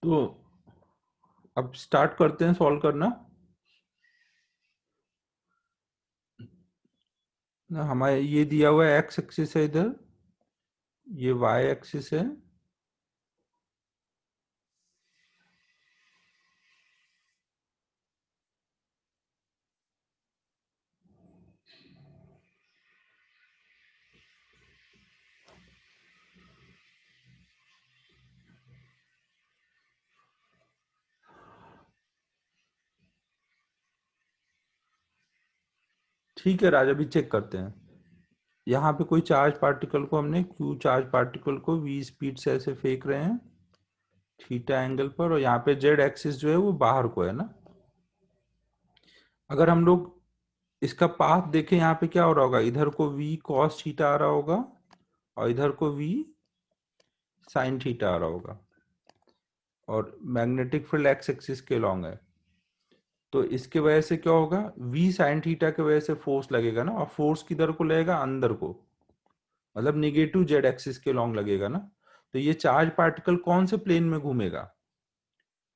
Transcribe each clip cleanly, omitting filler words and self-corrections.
तो अब स्टार्ट करते हैं सॉल्व करना। ना हमारे ये दिया हुआ है एक्स एक्सिस है, इधर ये वाई एक्सिस है। ठीक है राज, अभी चेक करते हैं। यहाँ पे कोई चार्ज पार्टिकल को हमने क्यू चार्ज पार्टिकल को वी स्पीड से ऐसे फेंक रहे हैं थीटा एंगल पर, और यहाँ पे जेड एक्सिस जो है वो बाहर को है ना। अगर हम लोग इसका पाथ देखें, यहाँ पे क्या हो रहा होगा, इधर को वी कॉस थीटा आ रहा होगा और इधर को वी साइन थीटा आ रहा होगा, और मैग्नेटिक फील्ड एक्स एक्सिस के लॉन्ग है। तो इसके वजह से क्या होगा, v साइन थीटा की वजह से फोर्स लगेगा ना, और फोर्स किधर को लगेगा, अंदर को, मतलब निगेटिव जेड एक्सिस के लॉन्ग लगेगा ना। तो ये चार्ज पार्टिकल कौन से प्लेन में घूमेगा,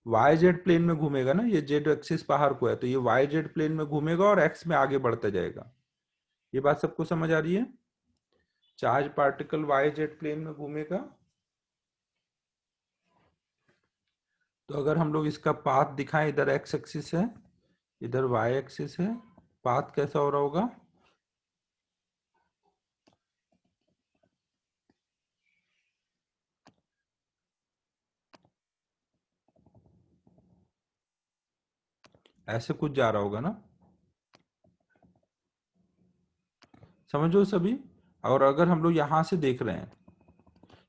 वाई जेड प्लेन में घूमेगा ना। ये जेड एक्सिस बाहर को है तो ये वाई जेड प्लेन में घूमेगा और एक्स में आगे बढ़ता जाएगा। ये बात सबको समझ आ रही है। Charge particle Y Z plane में घूमेगा। तो अगर हम लोग इसका पाथ दिखाएं, इधर एक्स एक्सिस है, इधर वाई एक्सिस है, पाथ कैसा हो रहा होगा, ऐसे कुछ जा रहा होगा ना। समझो सभी। और अगर हम लोग यहां से देख रहे हैं,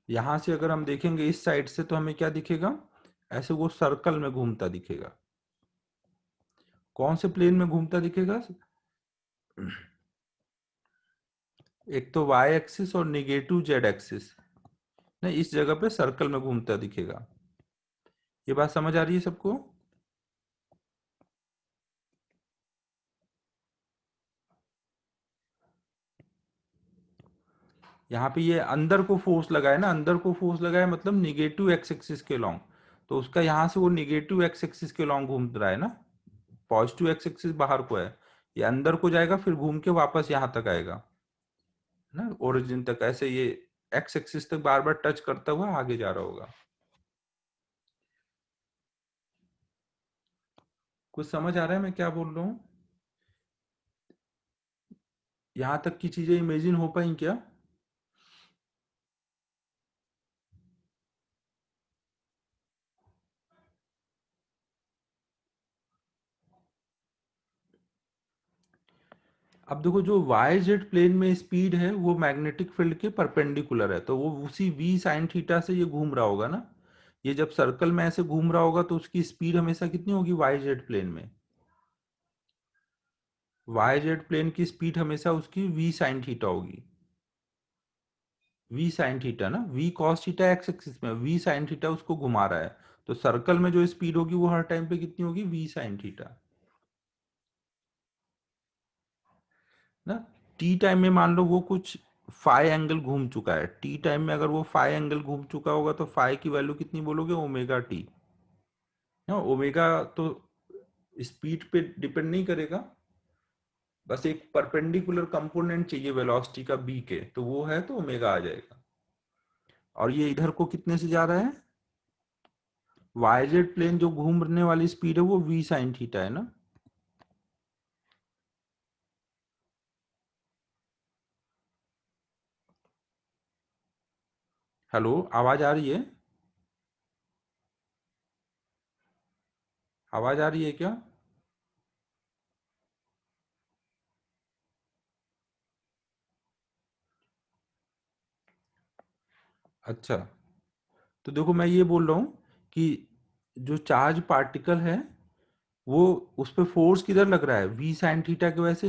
यहां से अगर हम देखेंगे इस साइड से, तो हमें क्या दिखेगा, ऐसे वो सर्कल में घूमता दिखेगा। कौन से प्लेन में घूमता दिखेगा, एक तो वाई एक्सिस और निगेटिव जेड एक्सिस, नहीं इस जगह पे सर्कल में घूमता दिखेगा। ये बात समझ आ रही है सबको। यहाँ पे ये अंदर को फोर्स लगा है ना, अंदर को फोर्स लगा है मतलब निगेटिव एक्स एक्सिस के लॉन्ग। तो उसका यहाँ से वो निगेटिव एक्स एक्सिस के लॉन्ग घूम रहा है ना, पॉजिटिव एक्स एक्सिस बाहर को है। ये अंदर को जाएगा फिर घूम के वापस यहाँ तक आएगा ना, ओरिजिन तक, ऐसे ये एक्स एक्सिस तक बार बार टच करता हुआ आगे जा रहा होगा। कुछ समझ आ रहा है मैं क्या बोल रहा हूँ, यहाँ तक की चीजें इमेजिन हो पाई क्या। अब देखो, जो वाई जेड प्लेन में स्पीड है वो मैग्नेटिक फील्ड के परपेंडिकुलर है, तो वो उसी v साइन थीटा से ये घूम रहा होगा ना। ये जब सर्कल में ऐसे घूम रहा होगा तो उसकी स्पीड हमेशा कितनी होगी वाई जेड प्लेन में, वाई जेड प्लेन की स्पीड हमेशा उसकी v साइन थीटा होगी। v साइन थीटा ना, v cos theta x axis में, v साइन थीटा उसको घुमा रहा है। तो सर्कल में जो स्पीड होगी वो हर टाइम पे कितनी होगी, v साइन थीटा ना। टी टाइम में मान लो वो कुछ फाई एंगल घूम चुका है, टी टाइम में अगर वो फाई एंगल घूम चुका होगा तो फाई की वैल्यू कितनी बोलोगे, ओमेगा टी ना। ओमेगा तो स्पीड पे डिपेंड नहीं करेगा, बस एक परपेंडिकुलर कंपोनेंट चाहिए वेलोसिटी का बी के, तो वो है तो ओमेगा आ जाएगा। और ये इधर को कितने से जा रहा है, वाईजेड प्लेन जो घूमने वाली स्पीड है वो वी साइन थीटा है ना। हेलो, आवाज आ रही है, आवाज आ रही है क्या। अच्छा, तो देखो मैं ये बोल रहा हूँ कि जो चार्ज पार्टिकल है वो, उस पर फोर्स किधर लग रहा है, वी साइन थीटा की वजह से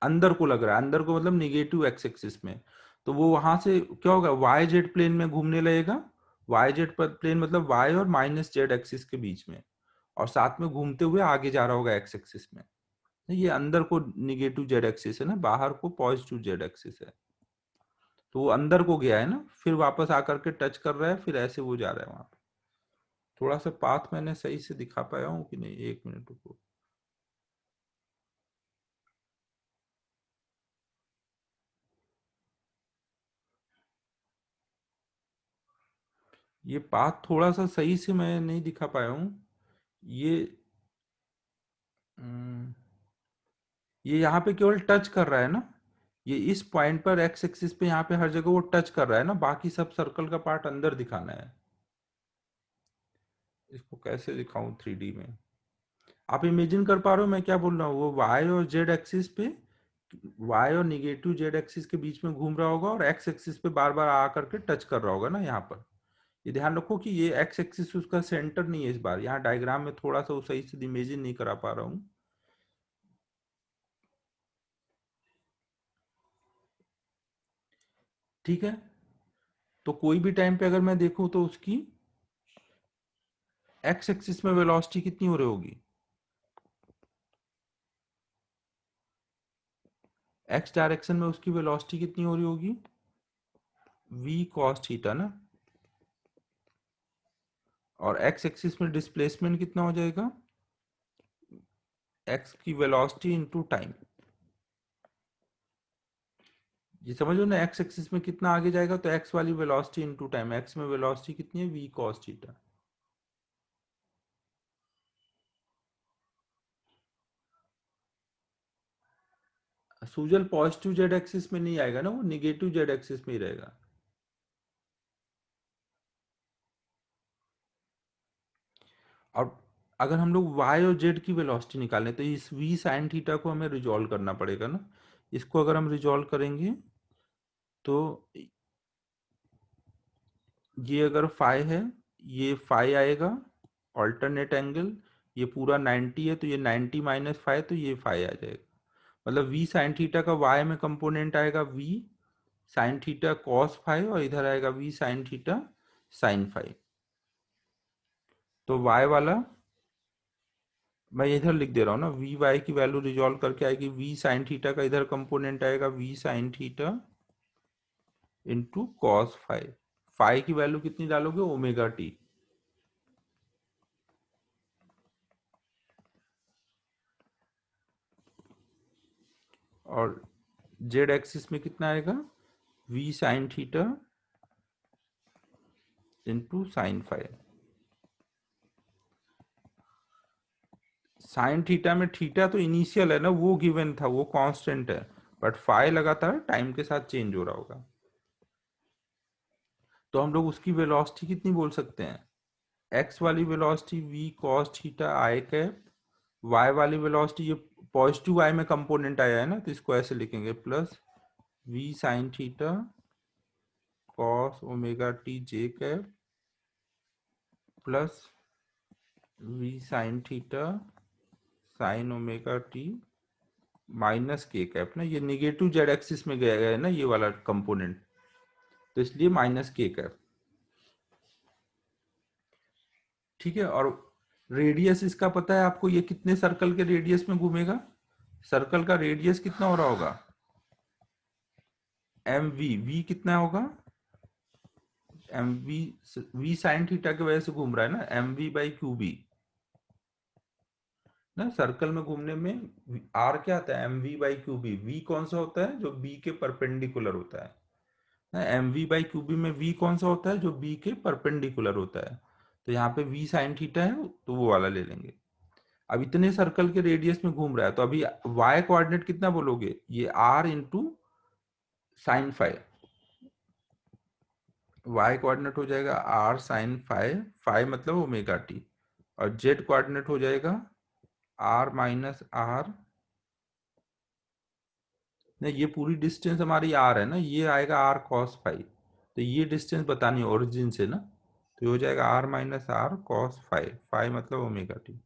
अंदर को लग रहा है, अंदर को मतलब निगेटिव एक्स एक्सिस में। तो वो वहां से क्या होगा, वाई जेड प्लेन में घूमने लगेगा। वाई जेड प्लेन मतलब वाई और माइनस जेड एक्सिस के बीच में, और साथ में घूमते हुए आगे जा रहा होगा एक्स एक्सिस में। ये अंदर को निगेटिव जेड एक्सिस है ना, बाहर को पॉजिटिव जेड एक्सिस है। तो वो अंदर को गया है ना, फिर वापस आकर के टच कर रहा है, फिर ऐसे वो जा रहा है वहां पे। थोड़ा सा पाथ मैंने सही से दिखा पाया हूँ कि नहीं, एक मिनट रुको। ये पाथ थोड़ा सा सही से मैं नहीं दिखा पाया हूँ। ये हम्म, ये यहाँ पे केवल टच कर रहा है ना, ये इस पॉइंट पर एक्स एक्सिस पे यहाँ पे हर जगह वो टच कर रहा है ना, बाकी सब सर्कल का पार्ट अंदर दिखाना है। इसको कैसे दिखाऊं 3D में? आप इमेजिन कर पा रहे हो मैं क्या बोल रहा हूँ? वो वाई और जेड एक्सिस पे, वाई और निगेटिव जेड एक्सिस के बीच में घूम रहा होगा और एक्स एक्सिस पे बार बार आ करके टच कर रहा होगा ना यहाँ पर। ये ध्यान रखो कि ये एक्स एक्सिस उसका सेंटर नहीं है इस बार, यहाँ डायग्राम में थोड़ा सा वो सही से इमेजिन नहीं करा पा रहा हूँ। ठीक है, तो कोई भी टाइम पे अगर मैं देखूं तो उसकी एक्स एक्सिस में वेलोसिटी कितनी हो रही होगी? एक्स डायरेक्शन में उसकी वेलोसिटी कितनी हो रही होगी? v cos थीटा ना। और एक्स एक्सिस में डिस्प्लेसमेंट कितना हो जाएगा? एक्स की वेलोसिटी इनटू टाइम। ये समझो ना, एक्स एक्सिस में कितना आगे जाएगा तो एक्स वाली वेलोसिटी इनटू टाइम, एक्स में वेलोसिटी कितनी है? v cos theta. Sujal positive Z axis में नहीं आएगा ना, वो निगेटिव जेड एक्सिस में ही रहेगा। और अगर हम लोग y और z की वेलोसिटी निकालें तो इस v sin थीटा को हमें रिजॉल्व करना पड़ेगा ना। इसको अगर हम रिजॉल्व करेंगे तो ये अगर फाई है, ये फाई आएगा, ऑल्टरनेट एंगल, ये पूरा 90 है तो ये 90 माइनस फाई, तो ये फाई आ जाएगा। मतलब v sin थीटा का y में कंपोनेंट आएगा v sin theta cos phi, और इधर आएगा v sin theta sin phi. तो y वाला मैं इधर लिख दे रहा हूँ ना, वी वाई की वैल्यू रिजॉल्व करके आएगी वी साइन थीटा का, इधर कंपोनेंट आएगा V sine theta into cos phi. Phi की वैल्यू कितनी डालोगे? Omega T. और जेड एक्सिस में कितना आएगा? V sine theta into sine phi. Sine theta में थीटा तो इनिशियल है ना, वो गिवन था, वो कांस्टेंट है, बट फाई लगातार टाइम के साथ चेंज हो रहा होगा। तो हम लोग उसकी वेलोसिटी कितनी बोल सकते हैं? एक्स वाली velocity V cos theta I cap, Y वाली वेलोसिटी, ये पॉजिटिव वाई में कंपोनेंट आया है ना, तो इसको ऐसे लिखेंगे plus V sine theta cos omega T J cap plus V sine theta sine omega T minus K cap ना, ये निगेटिव जेड एक्सिस में गया है ना ये वाला कंपोनेंट, तो इसलिए माइनस के कैप। ठीक है, और रेडियस इसका पता है आपको, ये कितने सर्कल के रेडियस में घूमेगा? सर्कल का रेडियस कितना हो रहा होगा? एम वी कितना होगा? एम वी साइन थीटा की वजह से घूम रहा है ना, M V by Q B ना। सर्कल में घूमने में आर क्या आता है? M V by Q B. V कौन सा होता है? जो बी के परपेंडिकुलर होता है ना। M V by Q B में वी कौन सा होता है? जो बी के परपेंडिकुलर होता है। तो यहाँ पे वी साइन थीटा है तो वो वाला ले लेंगे। अब इतने सर्कल के रेडियस में घूम रहा है तो अभी वाई कोऑर्डिनेट कितना बोलोगे? ये R into sine five. Y coordinate हो जाएगा आर साइन फाइव, फाइव मतलब ओमेगा टी। और जेड कोऑर्डिनेट हो जाएगा आर माइनस आर। नहीं, ये पूरी डिस्टेंस हमारी आर है ना, ये आएगा आर कॉस फाइव। तो ये डिस्टेंस बतानी है ओरिजिन से ना, तो ये हो जाएगा R minus R cos five, five मतलब ओमेगा टी।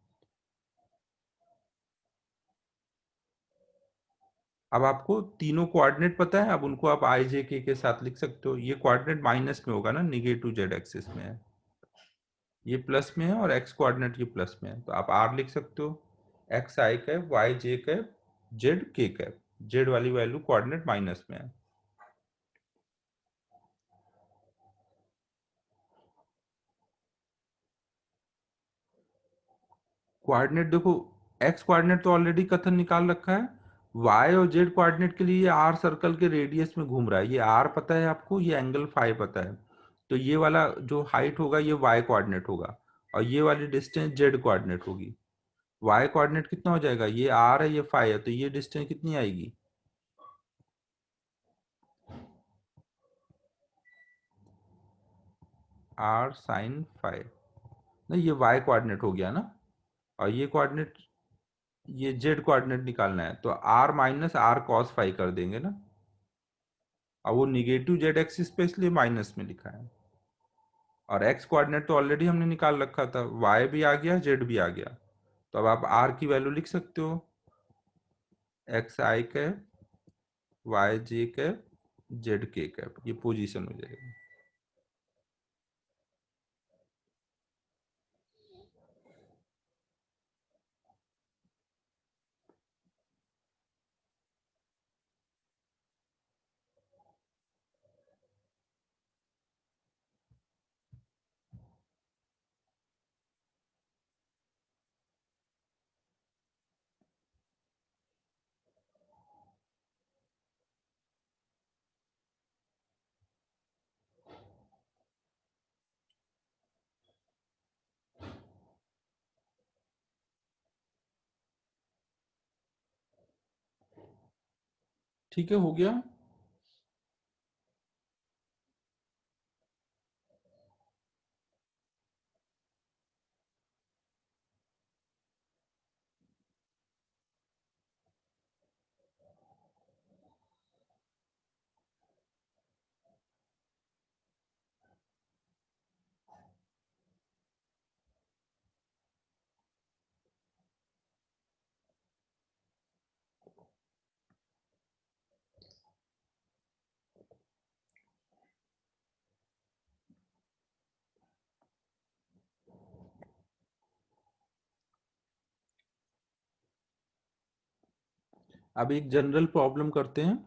अब आपको तीनों कोऑर्डिनेट पता है, अब उनको आप आई जे के साथ लिख सकते हो। ये कोऑर्डिनेट माइनस में होगा ना, निगेटिव जेड एक्सिस में है, ये प्लस में है, और एक्स कोऑर्डिनेट ये प्लस में है, तो आप आर लिख सकते हो एक्स आई कैप वाई जे कैप जेड के कैप। जेड वाली वैल्यू कोऑर्डिनेट माइनस में है। कोऑर्डिनेट देखो, एक्स कोऑर्डिनेट तो ऑलरेडी कथन निकाल रखा है, वाई और जेड कोऑर्डिनेट के लिए ये आर सर्कल के रेडियस में घूम रहा है, ये आर पता है आपको, ये एंगल फाई पता है, तो ये वाला जो हाइट होगा ये वाई कोऑर्डिनेट होगा, और ये वाली डिस्टेंस जेड कोऑर्डिनेट होगी। वाई कोऑर्डिनेट कितना हो जाएगा, ये आर है ये फाई है, तो ये डिस्टेंस कितनी आएगी, आर साइन फाई। नहीं, ये वाई कोऑर्डिनेट हो गया ना, और ये कोऑर्डिनेट, ये जेड कोऑर्डिनेट निकालना है, तो R minus R cos phi कर देंगे ना, और वो निगेटिव जेड एक्सिस पे इसलिए माइनस में लिखा है। और एक्स कोऑर्डिनेट तो ऑलरेडी हमने निकाल रखा था, वाई भी आ गया जेड भी आ गया, तो अब आप आर की वैल्यू लिख सकते हो, एक्स आई कैप, वाई जे कैप, जेड के कैप, ये पोजीशन हो जाएगी। ठीक है, हो गया। अब एक जनरल प्रॉब्लम करते हैं।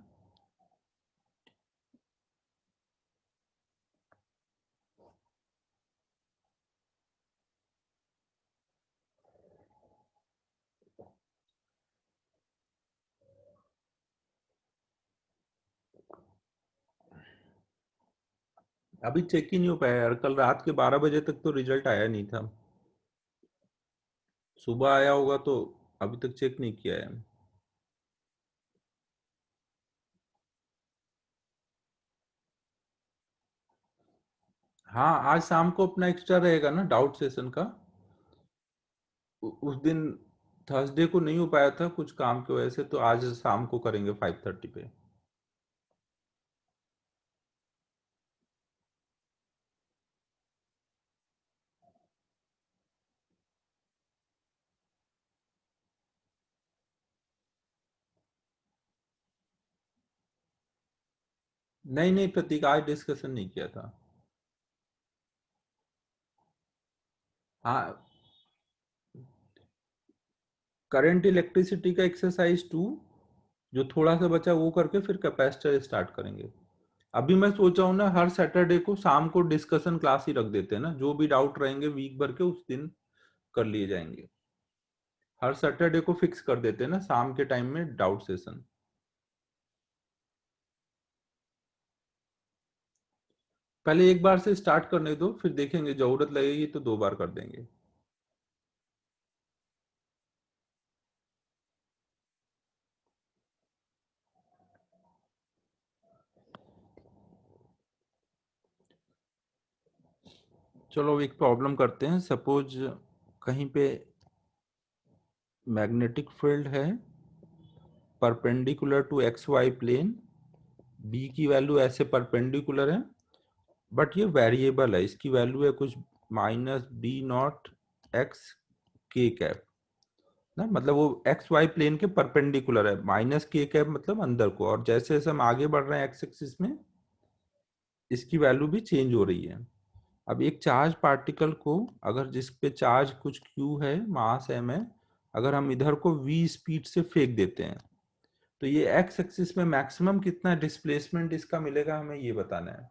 अभी चेक ही नहीं हो पाया यार, कल रात के 12 बजे तक तो रिजल्ट आया नहीं था, सुबह आया होगा, तो अभी तक चेक नहीं किया है। हाँ, आज शाम को अपना एक्स्ट्रा रहेगा ना डाउट सेशन का। उस दिन थर्सडे को नहीं हो पाया था कुछ काम की वजह से, तो आज शाम को करेंगे 5:30 पे। नहीं नहीं प्रतीक, आज डिस्कशन नहीं किया था। हाँ, करंट इलेक्ट्रिसिटी का एक्सरसाइज 2 जो थोड़ा सा बचा वो करके फिर कैपेसिटर स्टार्ट करेंगे। अभी मैं सोचा हूँ ना, हर सैटरडे को शाम को डिस्कशन क्लास ही रख देते हैं ना, जो भी डाउट रहेंगे वीक भर के उस दिन कर लिए जाएंगे। हर सैटरडे को फिक्स कर देते हैं ना शाम के टाइम में डाउट सेशन। पहले एक बार से स्टार्ट करने दो, फिर देखेंगे जरूरत लगेगी तो 2 बार कर देंगे। चलो एक प्रॉब्लम करते हैं। सपोज कहीं पे मैग्नेटिक फील्ड है perpendicular to X Y plane, B की वैल्यू ऐसे परपेंडिकुलर है, बट ये वेरिएबल है, इसकी वैल्यू है कुछ minus B naught X K cap ना, मतलब वो एक्स वाई प्लेन के परपेंडिकुलर है, माइनस के कैप मतलब अंदर को, और जैसे जैसे हम आगे बढ़ रहे हैं एक्स एक्सिस में इसकी वैल्यू भी चेंज हो रही है। अब एक चार्ज पार्टिकल को, अगर जिस पे चार्ज कुछ क्यू है, मास एम है, अगर हम इधर को v स्पीड से फेंक देते हैं, तो ये एक्स एक्सिस में मैक्सिमम कितना डिस्प्लेसमेंट इसका मिलेगा, हमें ये बताना है।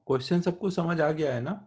क्वेश्चन सबको समझ आ गया है ना?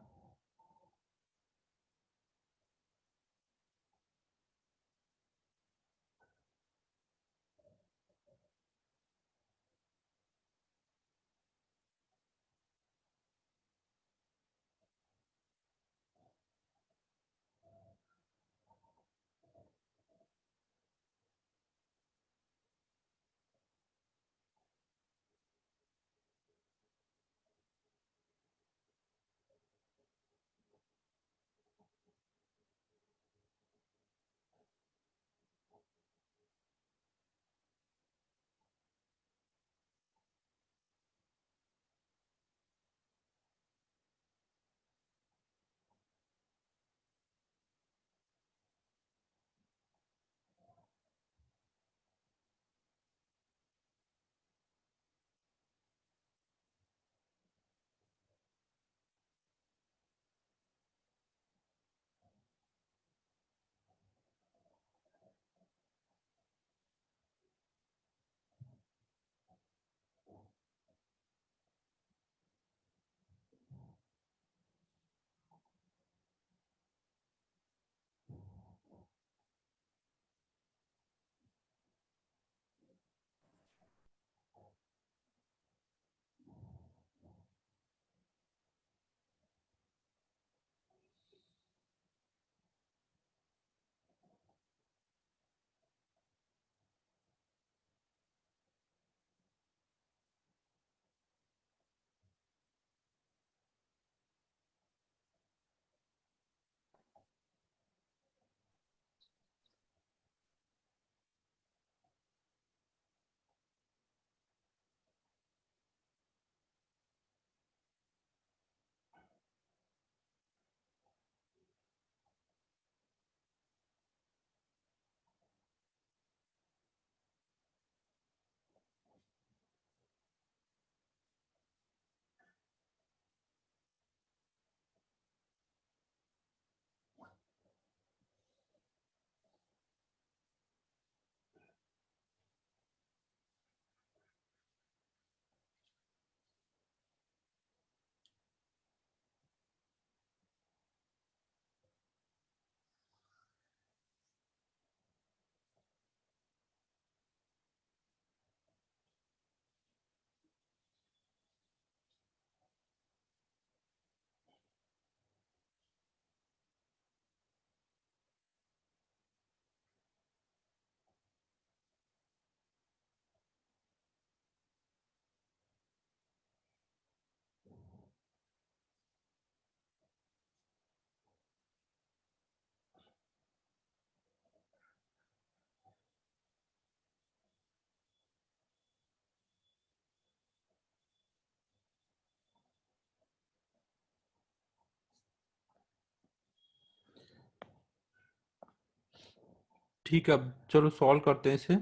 ठीक है, अब चलो सॉल्व करते हैं इसे।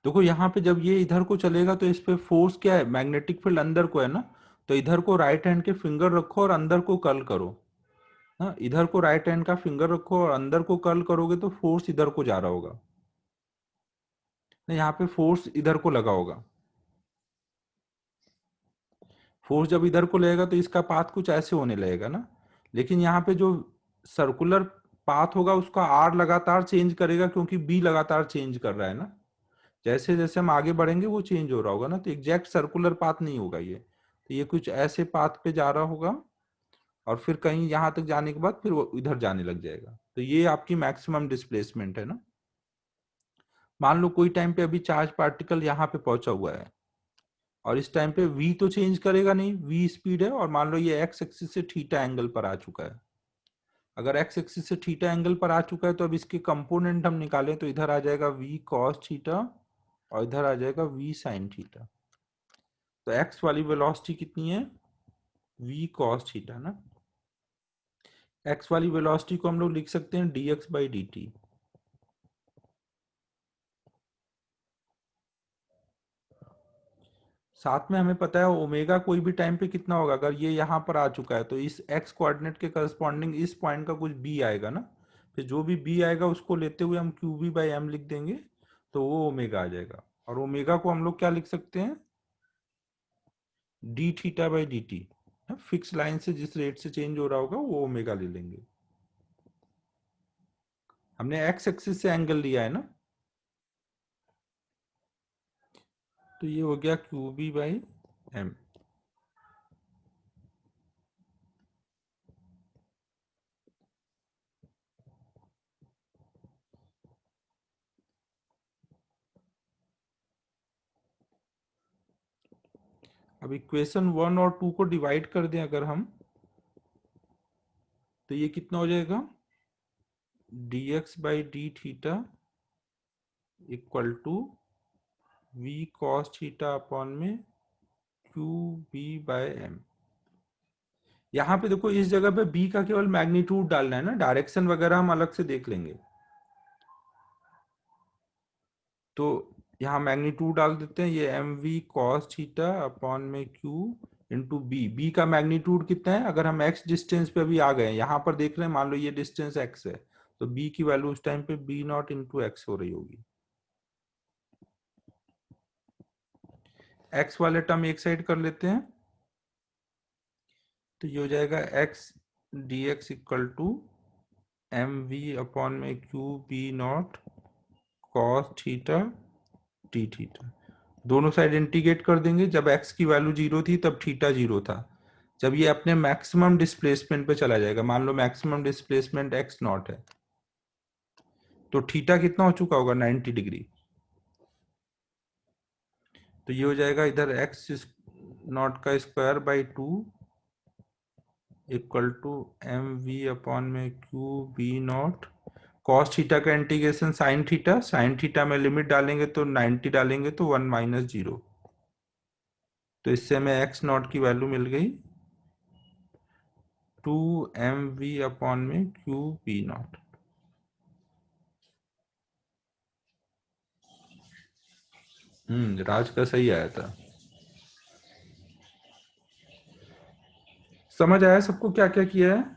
देखो यहाँ पे जब ये इधर को चलेगा तो इस पे फोर्स क्या है, मैग्नेटिक फील्ड अंदर को है ना। तो इधर को राइट हैंड के फिंगर रखो और अंदर को कर्ल करो। हाँ, इधर को राइट हैंड का फिंगर रखो और अंदर को कर्ल करोगे तो फोर्स इधर को जा रहा होगा। यहाँ पे फोर्स इधर को लगा होगा। फोर्स जब इधर को लगेगा तो इसका पाथ कुछ ऐसे होने लगेगा ना। लेकिन यहाँ पे जो सर्कुलर पाथ होगा उसका आर लगातार चेंज करेगा, क्योंकि बी लगातार चेंज कर रहा है ना। जैसे जैसे हम आगे बढ़ेंगे वो चेंज हो रहा होगा ना, तो एग्जैक्ट सर्कुलर पाथ नहीं होगा ये। तो ये कुछ ऐसे पाथ पे जा रहा होगा और फिर कहीं यहाँ तक जाने के बाद फिर वो इधर जाने लग जाएगा। तो ये आपकी मैक्सिमम डिस्प्लेसमेंट है ना। मान लो कोई टाइम पे अभी चार्ज पार्टिकल यहाँ पे पहुंचा हुआ है और इस टाइम पे v तो चेंज करेगा नहीं, v स्पीड है, और मान लो ये x एक्सिस से थीटा एंगल पर आ चुका है। अगर x एक्सिस से थीटा एंगल पर आ चुका है तो अब इसके कंपोनेंट हम निकालें तो इधर आ जाएगा v cos थीटा और इधर आ जाएगा v sin थीटा। तो x वाली वेलोसिटी कितनी है, v cos थीटा ना। x वाली वेलोसिटी को हम लोग लिख सकते हैं dx बाई dt। साथ में हमें पता है ओमेगा कोई भी टाइम पे कितना होगा, अगर ये यहाँ पर आ चुका है तो इस एक्स कोऑर्डिनेट के करस्पॉन्डिंग इस पॉइंट का कुछ बी आएगा ना। फिर जो भी बी आएगा उसको लेते हुए हम क्यू बी बाई एम लिख देंगे, तो वो ओमेगा आ जाएगा। और ओमेगा को हम लोग क्या लिख सकते हैं, D theta by D T. Fix line से जिस रेट से चेंज हो रहा होगा वो ओमेगा ले लेंगे। हमने एक्स एक्सिस से एंगल लिया है ना, तो ये हो गया क्यू बी बाई एम। अब इक्वेशन 1 और 2 को डिवाइड कर दें अगर हम, तो ये कितना हो जाएगा, D X by D theta equal to V cos theta upon में क्यू बी बाय एम। यहाँ पे देखो इस जगह पे बी का केवल मैग्नीट्यूड डालना है ना, डायरेक्शन वगैरह हम अलग से देख लेंगे। तो यहाँ मैग्नीट्यूड डाल देते हैं, ये M V cos theta upon में क्यू इंटू बी। बी का मैग्नीट्यूड कितना है, अगर हम एक्स डिस्टेंस पे अभी आ गए हैं, यहाँ पर देख रहे हैं, मान लो ये डिस्टेंस एक्स है, तो बी की वैल्यू उस टाइम पे बी नॉट इंटू एक्स हो रही होगी। एक्स वाले टर्म एक साइड कर लेते हैं, तो ये हो जाएगा x d x equal to m v upon में Q B naught cos theta t theta. दोनों साइड इंटीग्रेट कर देंगे। जब x की वैल्यू 0 थी तब थीटा 0 था। जब ये अपने मैक्सिमम डिस्प्लेसमेंट पे चला जाएगा, मान लो मैक्सिमम डिस्प्लेसमेंट x नॉट है, तो थीटा कितना हो चुका होगा, 90 डिग्री। तो ये हो जाएगा इधर x नॉट का square by 2 equal to m v upon में Q B naught cos theta का integration sine theta, sine theta में लिमिट डालेंगे तो 90 डालेंगे तो 1 माइनस 0। तो इससे हमें एक्स नॉट की वैल्यू मिल गई 2 mv अपॉन में क्यू बी नॉट। राज का सही आया था। समझ आया सबको क्या क्या किया है।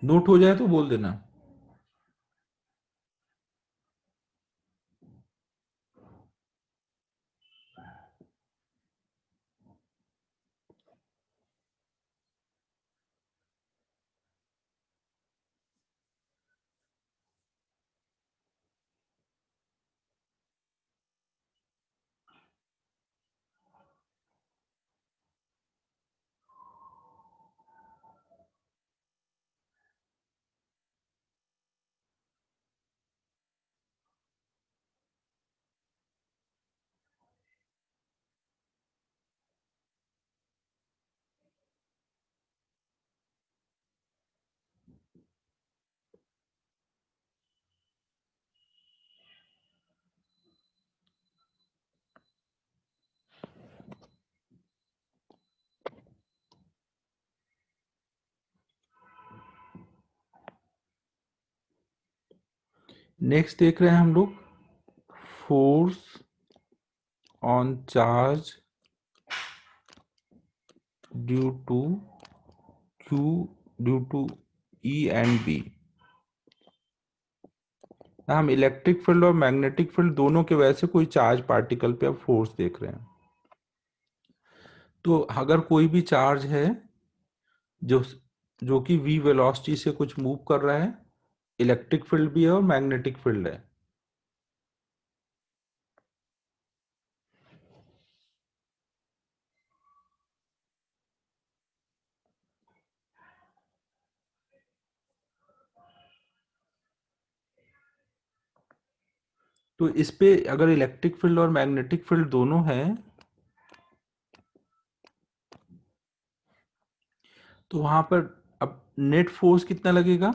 नोट हो जाए तो बोल देना। नेक्स्ट देख रहे हैं हम लोग force on charge due to Q due to E and B. हम इलेक्ट्रिक फील्ड और मैग्नेटिक फील्ड दोनों के वजह से कोई चार्ज पार्टिकल पे अब फोर्स देख रहे हैं। तो अगर कोई भी चार्ज है जो जो कि v वेलोसिटी से कुछ मूव कर रहा है, इलेक्ट्रिक फील्ड भी है और मैग्नेटिक फील्ड है। तो इस पे अगर इलेक्ट्रिक फील्ड और मैग्नेटिक फील्ड दोनों है, तो वहां पर अब नेट फोर्स कितना लगेगा?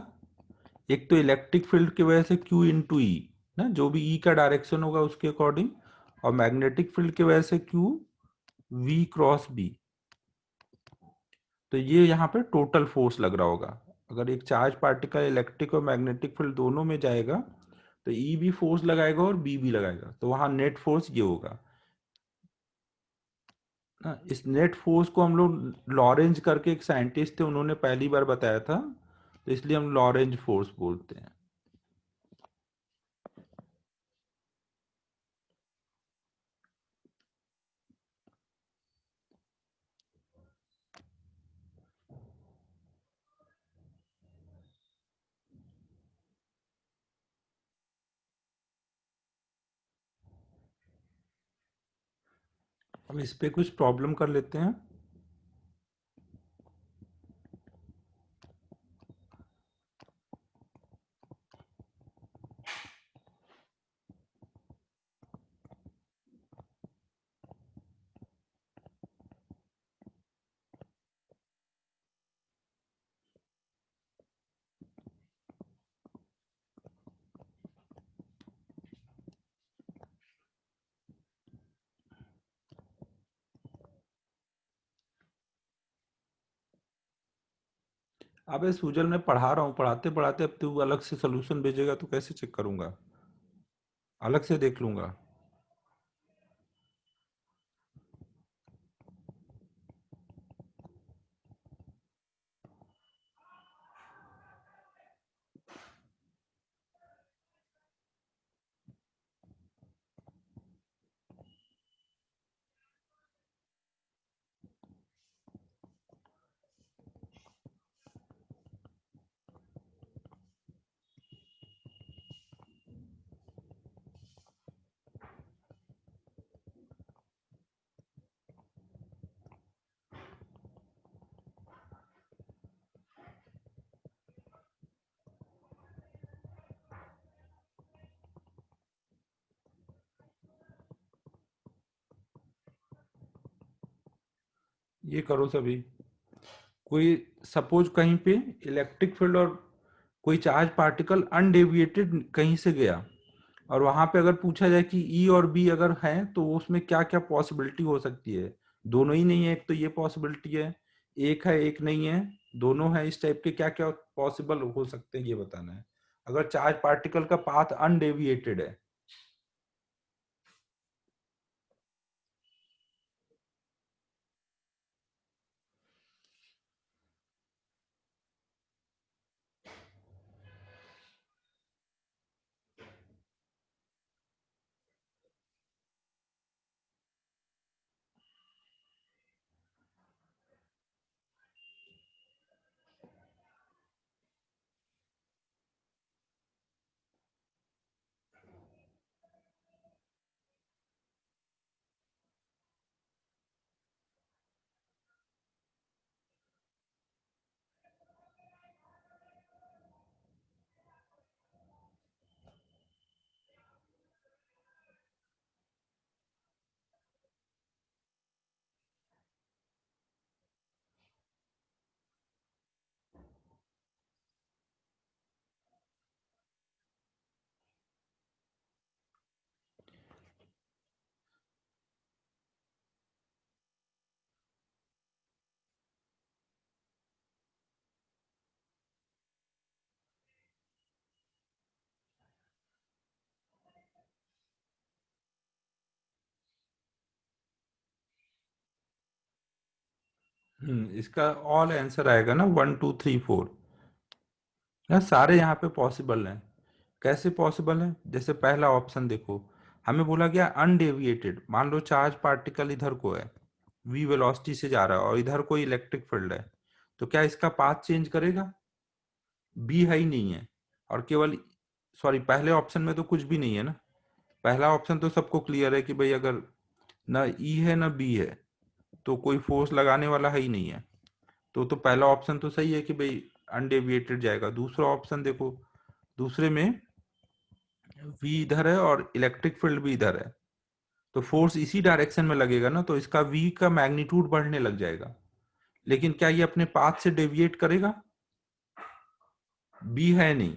एक तो इलेक्ट्रिक फील्ड की वजह से Q इंटू ई, ना, जो भी ई का डायरेक्शन होगा उसके अकॉर्डिंग, और मैग्नेटिक फील्ड की वजह से Q V क्रॉस बी। तो ये यहाँ पे टोटल फोर्स लग रहा होगा। अगर एक चार्ज पार्टिकल इलेक्ट्रिक और मैग्नेटिक फील्ड दोनों में जाएगा तो ई भी फोर्स लगाएगा और बी भी लगाएगा, तो वहां नेट फोर्स ये होगा ना। इस नेट फोर्स को हम लोग लॉरेंज करके एक साइंटिस्ट थे, उन्होंने पहली बार बताया था, तो इसलिए हम लॉरेंज फोर्स बोलते हैं। अब इस पे कुछ प्रॉब्लम कर लेते हैं। अबे सुजल, मैं पढ़ा रहा हूँ, पढ़ाते पढ़ाते अब तू अलग से सोल्यूशन भेजेगा तो कैसे चेक करूंगा? अलग से देख लूंगा। ये करो सभी। कोई सपोज कहीं पे इलेक्ट्रिक फील्ड और कोई चार्ज पार्टिकल अनडेविएटेड कहीं से गया, और वहां पे अगर पूछा जाए कि ई और बी अगर हैं तो उसमें क्या क्या पॉसिबिलिटी हो सकती है? दोनों ही नहीं है, एक तो ये पॉसिबिलिटी है, एक है एक नहीं है, दोनों है, इस टाइप के क्या क्या पॉसिबल हो सकते हैं ये बताना है, अगर चार्ज पार्टिकल का पाथ अनडेविएटेड है। इसका ऑल आंसर आएगा ना, 1 2 3 4 ना, सारे यहाँ पे पॉसिबल हैं। कैसे पॉसिबल है? जैसे पहला ऑप्शन देखो, हमें बोला गया अनडेविएटेड, मान लो चार्ज पार्टिकल इधर को है, v वेलोसिटी से जा रहा है, और इधर कोई इलेक्ट्रिक फील्ड है, तो क्या इसका पाथ चेंज करेगा? b है ही नहीं है, और केवल, सॉरी, पहले ऑप्शन में तो कुछ भी नहीं है ना। पहला ऑप्शन तो सबको क्लियर है कि भाई अगर ना e है ना b है तो कोई फोर्स लगाने वाला है ही नहीं है, तो पहला ऑप्शन तो सही है कि भाई अनडेविएटेड जाएगा। दूसरा ऑप्शन देखो, दूसरे में वी इधर है और इलेक्ट्रिक फील्ड भी इधर है, तो फोर्स इसी डायरेक्शन में लगेगा ना, तो इसका वी का मैग्नीट्यूड बढ़ने लग जाएगा। लेकिन क्या ये अपने पाथ से डेविएट करेगा? बी है नहीं,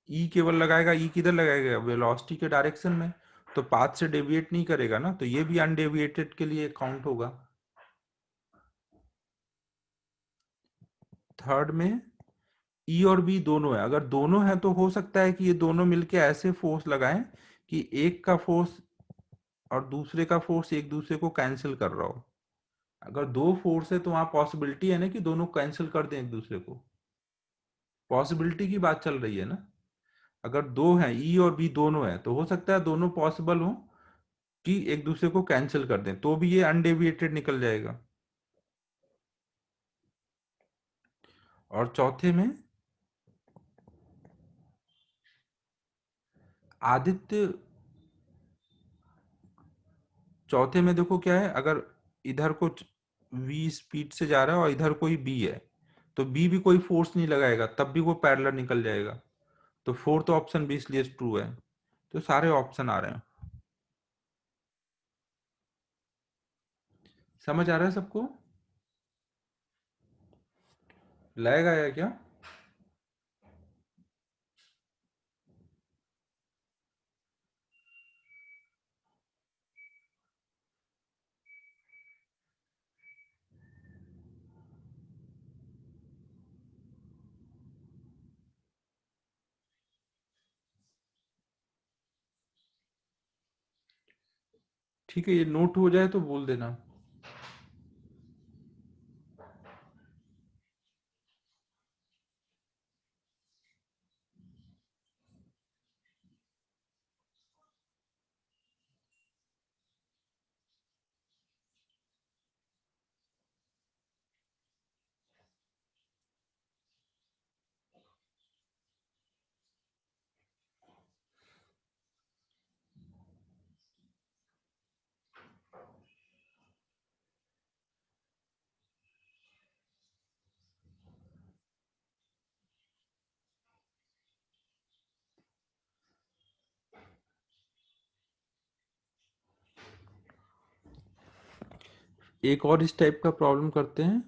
ई केवल लगाएगा। ई किधर लगाएगा? वेलोसिटी के डायरेक्शन में, तो पाथ से डेविएट नहीं करेगा ना, तो ये भी अनडेविएटेड के लिए काउंट होगा। थर्ड में ई और बी दोनों है, अगर दोनों है तो हो सकता है कि ये दोनों मिलके ऐसे फोर्स लगाएं कि एक का फोर्स और दूसरे का फोर्स एक दूसरे को कैंसिल कर रहा हो। अगर दो फोर्स है तो वहां पॉसिबिलिटी है ना कि दोनों कैंसिल कर दें एक दूसरे को। पॉसिबिलिटी की बात चल रही है ना। अगर दो हैं, ई और बी दोनों है, तो हो सकता है दोनों पॉसिबल हो कि एक दूसरे को कैंसिल कर दें, तो भी ये अनडेविएटेड निकल जाएगा। और चौथे में आदित्य, चौथे में देखो क्या है, अगर इधर कुछ v स्पीड से जा रहा है और इधर कोई b है, तो b भी कोई फोर्स नहीं लगाएगा, तब भी वो पैरेलल निकल जाएगा। तो फोर्थ ऑप्शन भी इसलिए ट्रू है। तो सारे ऑप्शन आ रहे हैं। समझ आ रहा है सबको? लगेगा या क्या? ठीक है, ये नोट हो जाए तो बोल देना। एक और इस टाइप का प्रॉब्लम करते हैं।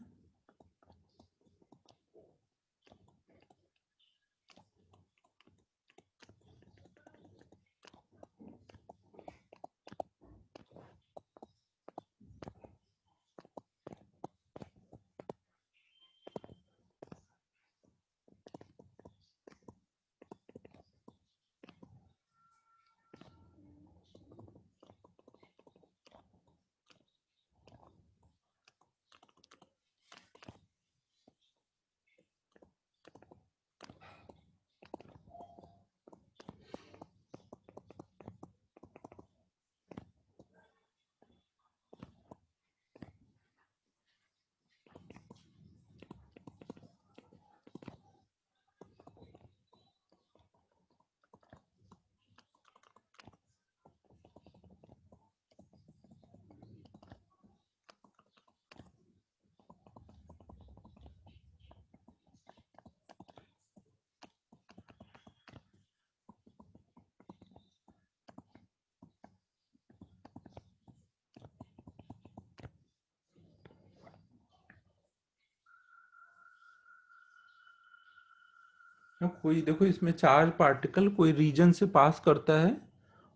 कोई देखो, इसमें चार्ज पार्टिकल कोई रीजन से पास करता है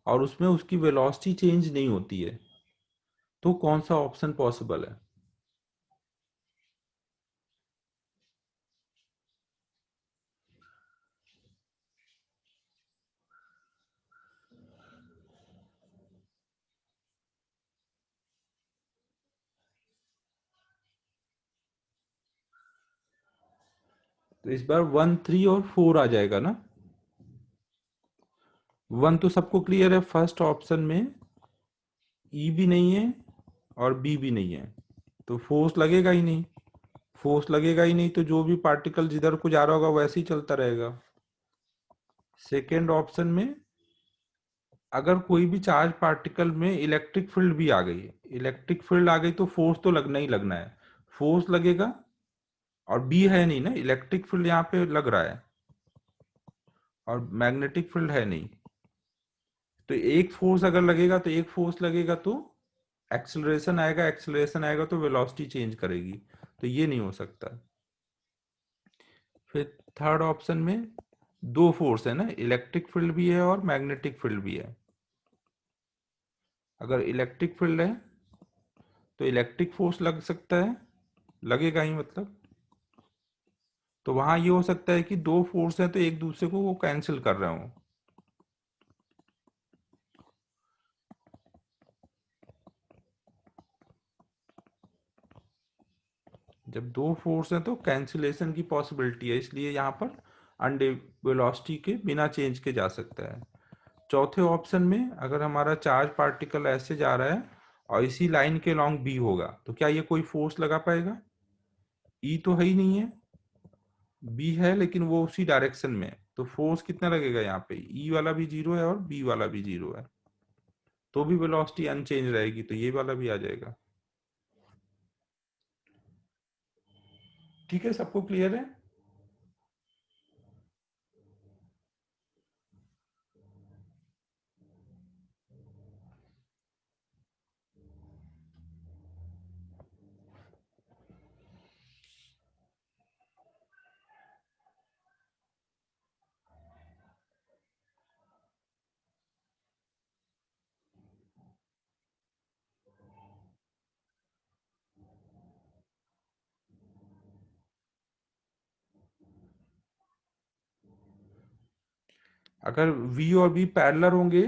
और उसमें उसकी वेलोसिटी चेंज नहीं होती है, तो कौन सा ऑप्शन पॉसिबल है? तो इस बार 1, 3 और 4 आ जाएगा ना। 1 तो सबको क्लियर है, फर्स्ट ऑप्शन में ई भी नहीं है और बी भी नहीं है, तो फोर्स लगेगा ही नहीं। फोर्स लगेगा ही नहीं तो जो भी पार्टिकल जिधर को जा रहा होगा वैसे ही चलता रहेगा। सेकेंड ऑप्शन में अगर कोई भी चार्ज पार्टिकल में इलेक्ट्रिक फील्ड भी आ गई, इलेक्ट्रिक फील्ड आ गई तो फोर्स तो लगना ही लगना है, फोर्स लगेगा। और बी है नहीं ना, इलेक्ट्रिक फील्ड यहाँ पे लग रहा है और मैग्नेटिक फील्ड है नहीं, तो एक फोर्स अगर लगेगा तो एक फोर्स लगेगा तो एक्सेलरेशन आएगा तो वेलोसिटी चेंज करेगी, तो ये नहीं हो सकता। फिर थर्ड ऑप्शन में दो फोर्स है ना, इलेक्ट्रिक फील्ड भी है और मैग्नेटिक फील्ड भी है। अगर इलेक्ट्रिक फील्ड है तो इलेक्ट्रिक फोर्स लग सकता है, लगेगा ही मतलब। तो वहां ये हो सकता है कि दो फोर्स है तो एक दूसरे को वो कैंसिल कर रहे हो। जब दो फोर्स है तो कैंसिलेशन की पॉसिबिलिटी है, इसलिए यहाँ पर अंडे वेलोसिटी के बिना चेंज के जा सकता है। चौथे ऑप्शन में अगर हमारा चार्ज पार्टिकल ऐसे जा रहा है और इसी लाइन के लॉन्ग बी होगा तो क्या ये कोई फोर्स लगा पाएगा? ई तो है ही नहीं है, बी है लेकिन वो उसी डायरेक्शन में है, तो फोर्स कितना लगेगा यहाँ पे? ई वाला भी जीरो है और बी वाला भी जीरो है, तो भी वेलोसिटी अनचेंज रहेगी, तो ये वाला भी आ जाएगा। ठीक है, सबको क्लियर है? अगर v और b पैरेलल होंगे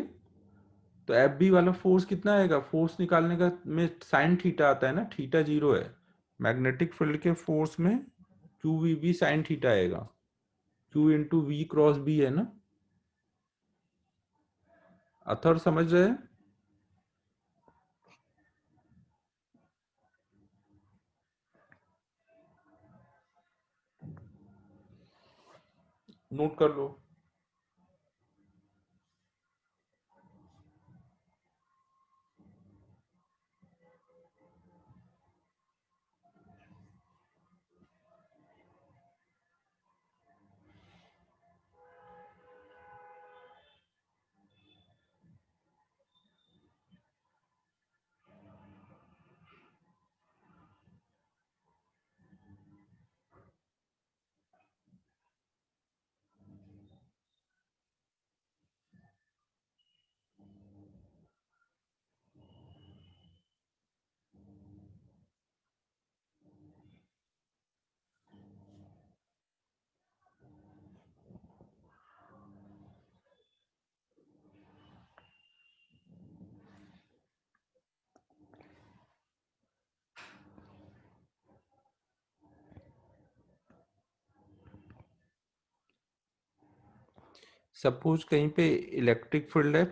तो एफ बी वाला फोर्स कितना आएगा? फोर्स निकालने का में साइन थीटा आता है ना, थीटा जीरो है। मैग्नेटिक फील्ड के फोर्स में q v B sine theta आएगा, q into v cross B है ना। अथर समझ रहे हैं? नोट कर लो। सपोज कहीं पे इलेक्ट्रिक फील्ड है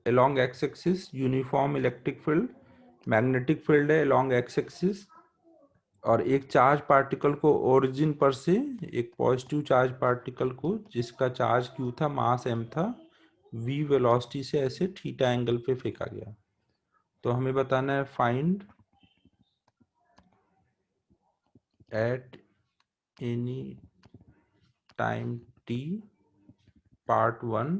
along x axis, uniform electric field, magnetic field है along एक्स एक्सिस, और एक चार्ज पार्टिकल को ओरिजिन पर से, एक पॉजिटिव चार्ज पार्टिकल को जिसका चार्ज क्यू था, मास एम था, वी वेलोसिटी से ऐसे थीटा एंगल पे फेंका गया। तो हमें बताना है find at any time T, part one,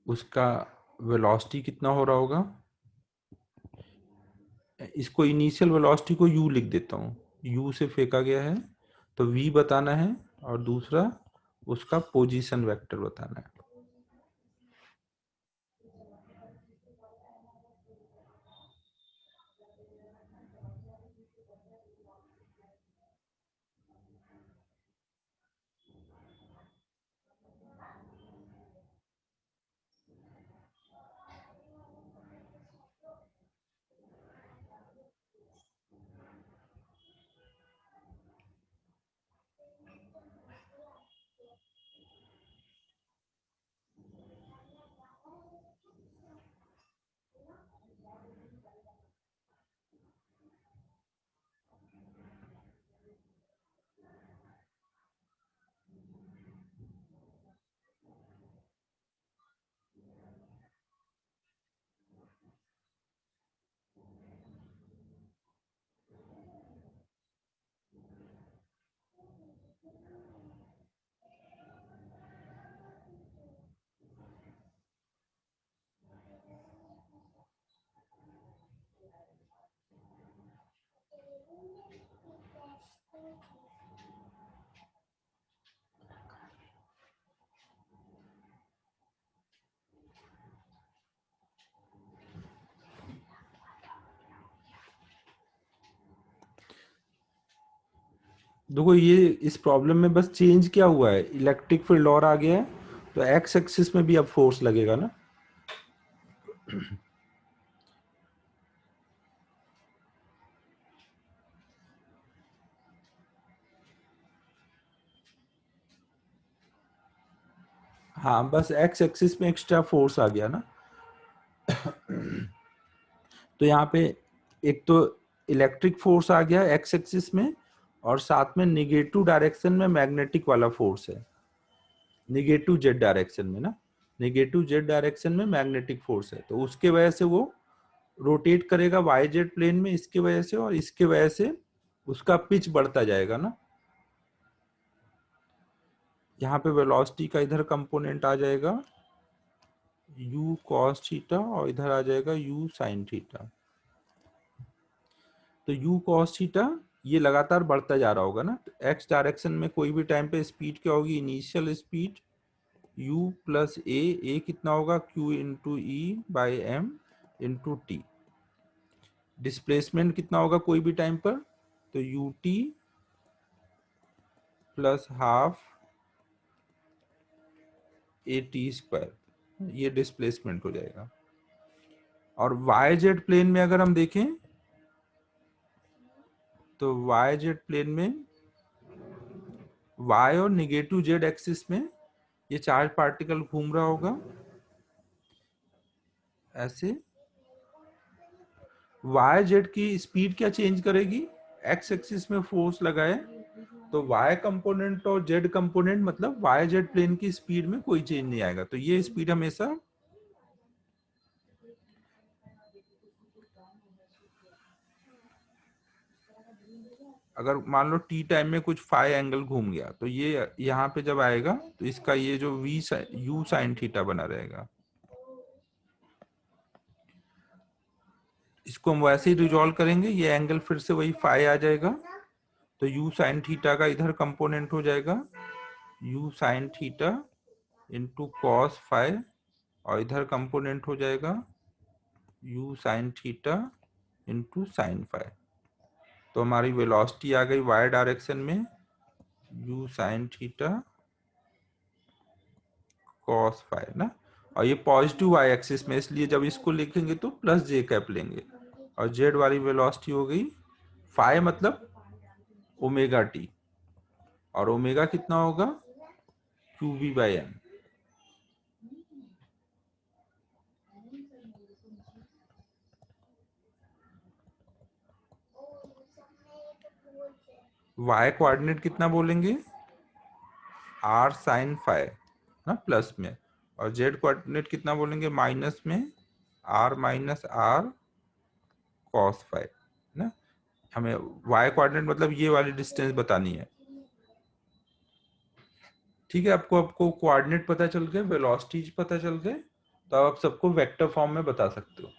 उसका वेलोसिटी कितना हो रहा होगा। इसको इनिशियल वेलोसिटी को u लिख देता हूँ, u से फेंका गया है तो v बताना है, और दूसरा उसका पोजीशन वेक्टर बताना है। देखो ये इस प्रॉब्लम में बस चेंज क्या हुआ है, इलेक्ट्रिक फील्ड और आ गया है, तो एक्स एक्सिस में भी अब फोर्स लगेगा ना। हाँ बस एक्स एक्सिस में एक्स्ट्रा फोर्स आ गया ना। तो यहाँ पे एक तो इलेक्ट्रिक फोर्स आ गया एक्स एक्सिस में, और साथ में निगेटिव डायरेक्शन में मैग्नेटिक वाला फोर्स है, निगेटिव जेड डायरेक्शन में ना, निगेटिव जेड डायरेक्शन में मैग्नेटिक फोर्स है, तो उसके वजह से वो रोटेट करेगा वाई जेड प्लेन में इसके वजह से, और इसके वजह से उसका पिच बढ़ता जाएगा ना। यहाँ पे वेलोसिटी का इधर कंपोनेंट आ जाएगा u cos थीटा, और इधर आ जाएगा u sin थीटा। तो u cos थीटा ये लगातार बढ़ता जा रहा होगा ना, तो x डायरेक्शन में कोई भी टाइम पे स्पीड क्या होगी, initial speed u plus A कितना होगा, q into E by M into T. Displacement कितना होगा कोई भी टाइम पर, तो U T plus half A T square, ये डिस्प्लेसमेंट हो जाएगा। और वाई जेड प्लेन में अगर हम देखें, तो वाई जेड प्लेन में वाई और निगेटिव जेड एक्सिस में ये चार्ज पार्टिकल घूम रहा होगा ऐसे। वाई जेड की स्पीड क्या चेंज करेगी, एक्स एक्सिस में फोर्स लगाए तो वाई कंपोनेंट और जेड कंपोनेंट, मतलब वाई जेड प्लेन की स्पीड में कोई चेंज नहीं आएगा, तो ये स्पीड हमेशा, अगर मान लो टी टाइम में कुछ फाई एंगल घूम गया, तो ये यहाँ पे जब आएगा तो इसका ये जो वी यू साइन थीटा बना रहेगा। इसको हम वैसे ही रिजॉल्व करेंगे, ये एंगल फिर से वही फाई आ जाएगा, तो यू साइन थीटा का इधर कंपोनेंट हो जाएगा U sine theta into cos phi, और इधर कंपोनेंट हो जाएगा U sine theta into sine phi. तो हमारी वेलोसिटी आ गई वाई डायरेक्शन में U sine theta cos phi ना, और ये पॉजिटिव वाई एक्सिस में, इसलिए जब इसको लिखेंगे तो प्लस जे कैप लेंगे, और जेड वाली वेलोसिटी हो गई फाई मतलब ओमेगा टी, और ओमेगा कितना होगा Q B by M. Y coordinate कितना बोलेंगे, आर साइन फाई ना प्लस में, और जेड कोऑर्डिनेट कितना बोलेंगे माइनस में, R minus R cos phi ना। हमें वाई कोऑर्डिनेट मतलब ये वाली डिस्टेंस बतानी है। ठीक है, आपको कोऑर्डिनेट पता चल गए, वेलोसिटीज पता चल गए, तो आप सबको वेक्टर फॉर्म में बता सकते हो।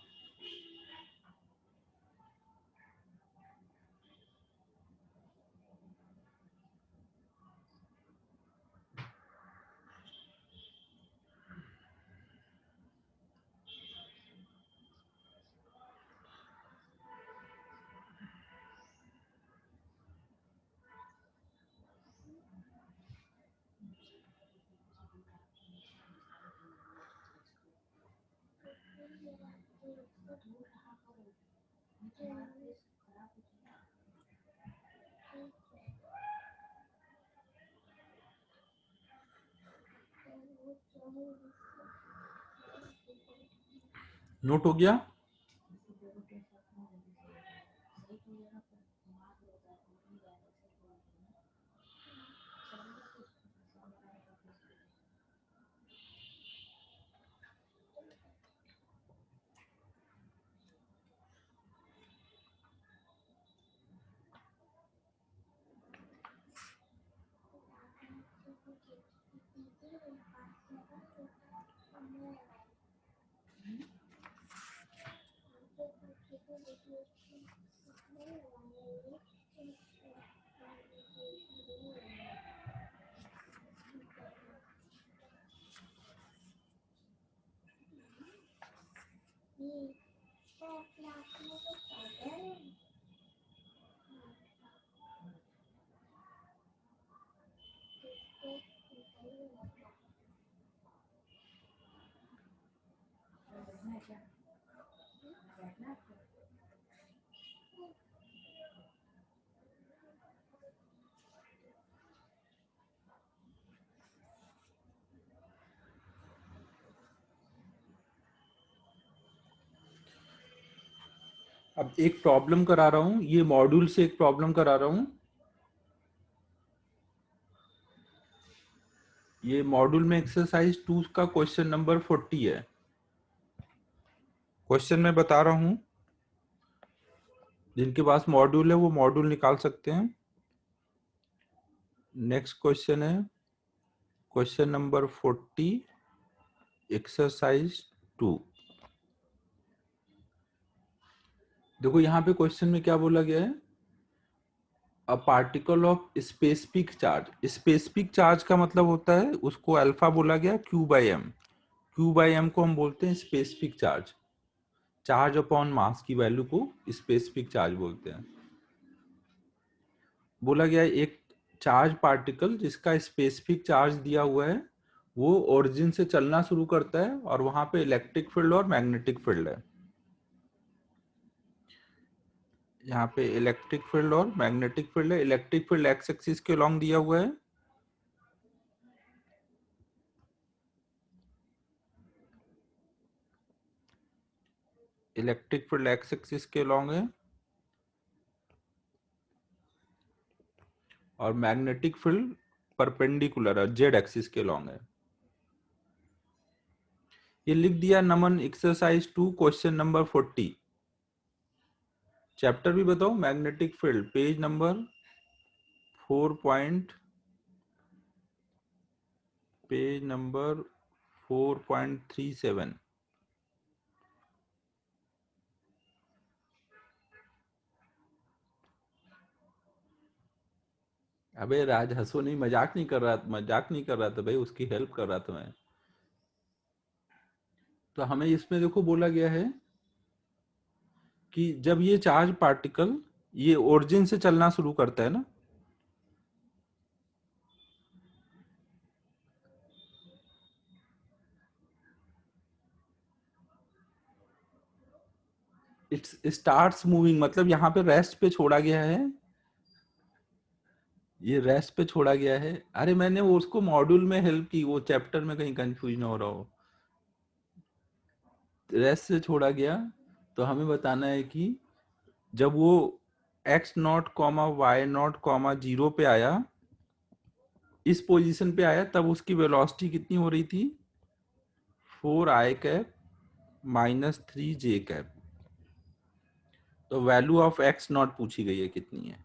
नोट हो गया। अब एक प्रॉब्लम करा रहा हूं, ये मॉड्यूल से एक प्रॉब्लम करा रहा हूं। ये मॉड्यूल में एक्सरसाइज 2 का क्वेश्चन नंबर 40 है। क्वेश्चन मैं बता रहा हूं, जिनके पास मॉड्यूल है वो मॉड्यूल निकाल सकते हैं। नेक्स्ट क्वेश्चन है क्वेश्चन नंबर 40, एक्सरसाइज 2। देखो यहाँ पे क्वेश्चन में क्या बोला गया है, a particle of specific charge. Specific charge का मतलब होता है, उसको अल्फा बोला गया Q by M. Q by M को हम बोलते हैं specific charge. Charge upon mass की वैल्यू को स्पेसिफिक चार्ज बोलते हैं। बोला गया है एक चार्ज पार्टिकल जिसका स्पेसिफिक चार्ज दिया हुआ है, वो ओरिजिन से चलना शुरू करता है और वहां पे इलेक्ट्रिक फील्ड और मैग्नेटिक फील्ड है। यहाँ पे इलेक्ट्रिक फील्ड और मैग्नेटिक फील्ड है। इलेक्ट्रिक फील्ड एक्स एक्सिस के लॉन्ग दिया हुआ है, इलेक्ट्रिक फील्ड एक्स एक्सिस के लॉन्ग है, और मैग्नेटिक फील्ड परपेंडिकुलर है, जेड एक्सिस के लॉन्ग है। ये लिख दिया नमन एक्सरसाइज 2 क्वेश्चन नंबर 40। चैप्टर भी बताओ, magnetic field, page number 4 page number 4.37। अबे राज हंसो नहीं, मजाक नहीं कर रहा, मजाक नहीं कर रहा था भाई, उसकी हेल्प कर रहा था मैं। तो हमें इसमें देखो बोला गया है कि जब ये चार्ज पार्टिकल ये ओरिजिन से चलना शुरू करता है ना, इट्स स्टार्ट्स मूविंग, मतलब यहाँ पे रेस्ट पे छोड़ा गया है, ये रेस्ट पे छोड़ा गया है। अरे मैंने वो उसको मॉड्यूल में हेल्प की, वो चैप्टर में कहीं कंफ्यूज ना हो रहा हो। रेस्ट से छोड़ा गया, तो हमें बताना है कि जब वो X naught comma Y naught comma 0 पे आया, इस पोजीशन पे आया, तब उसकी वेलोसिटी कितनी हो रही थी, 4i cap minus 3j cap. तो वैल्यू ऑफ एक्स नॉट पूछी गई है, कितनी है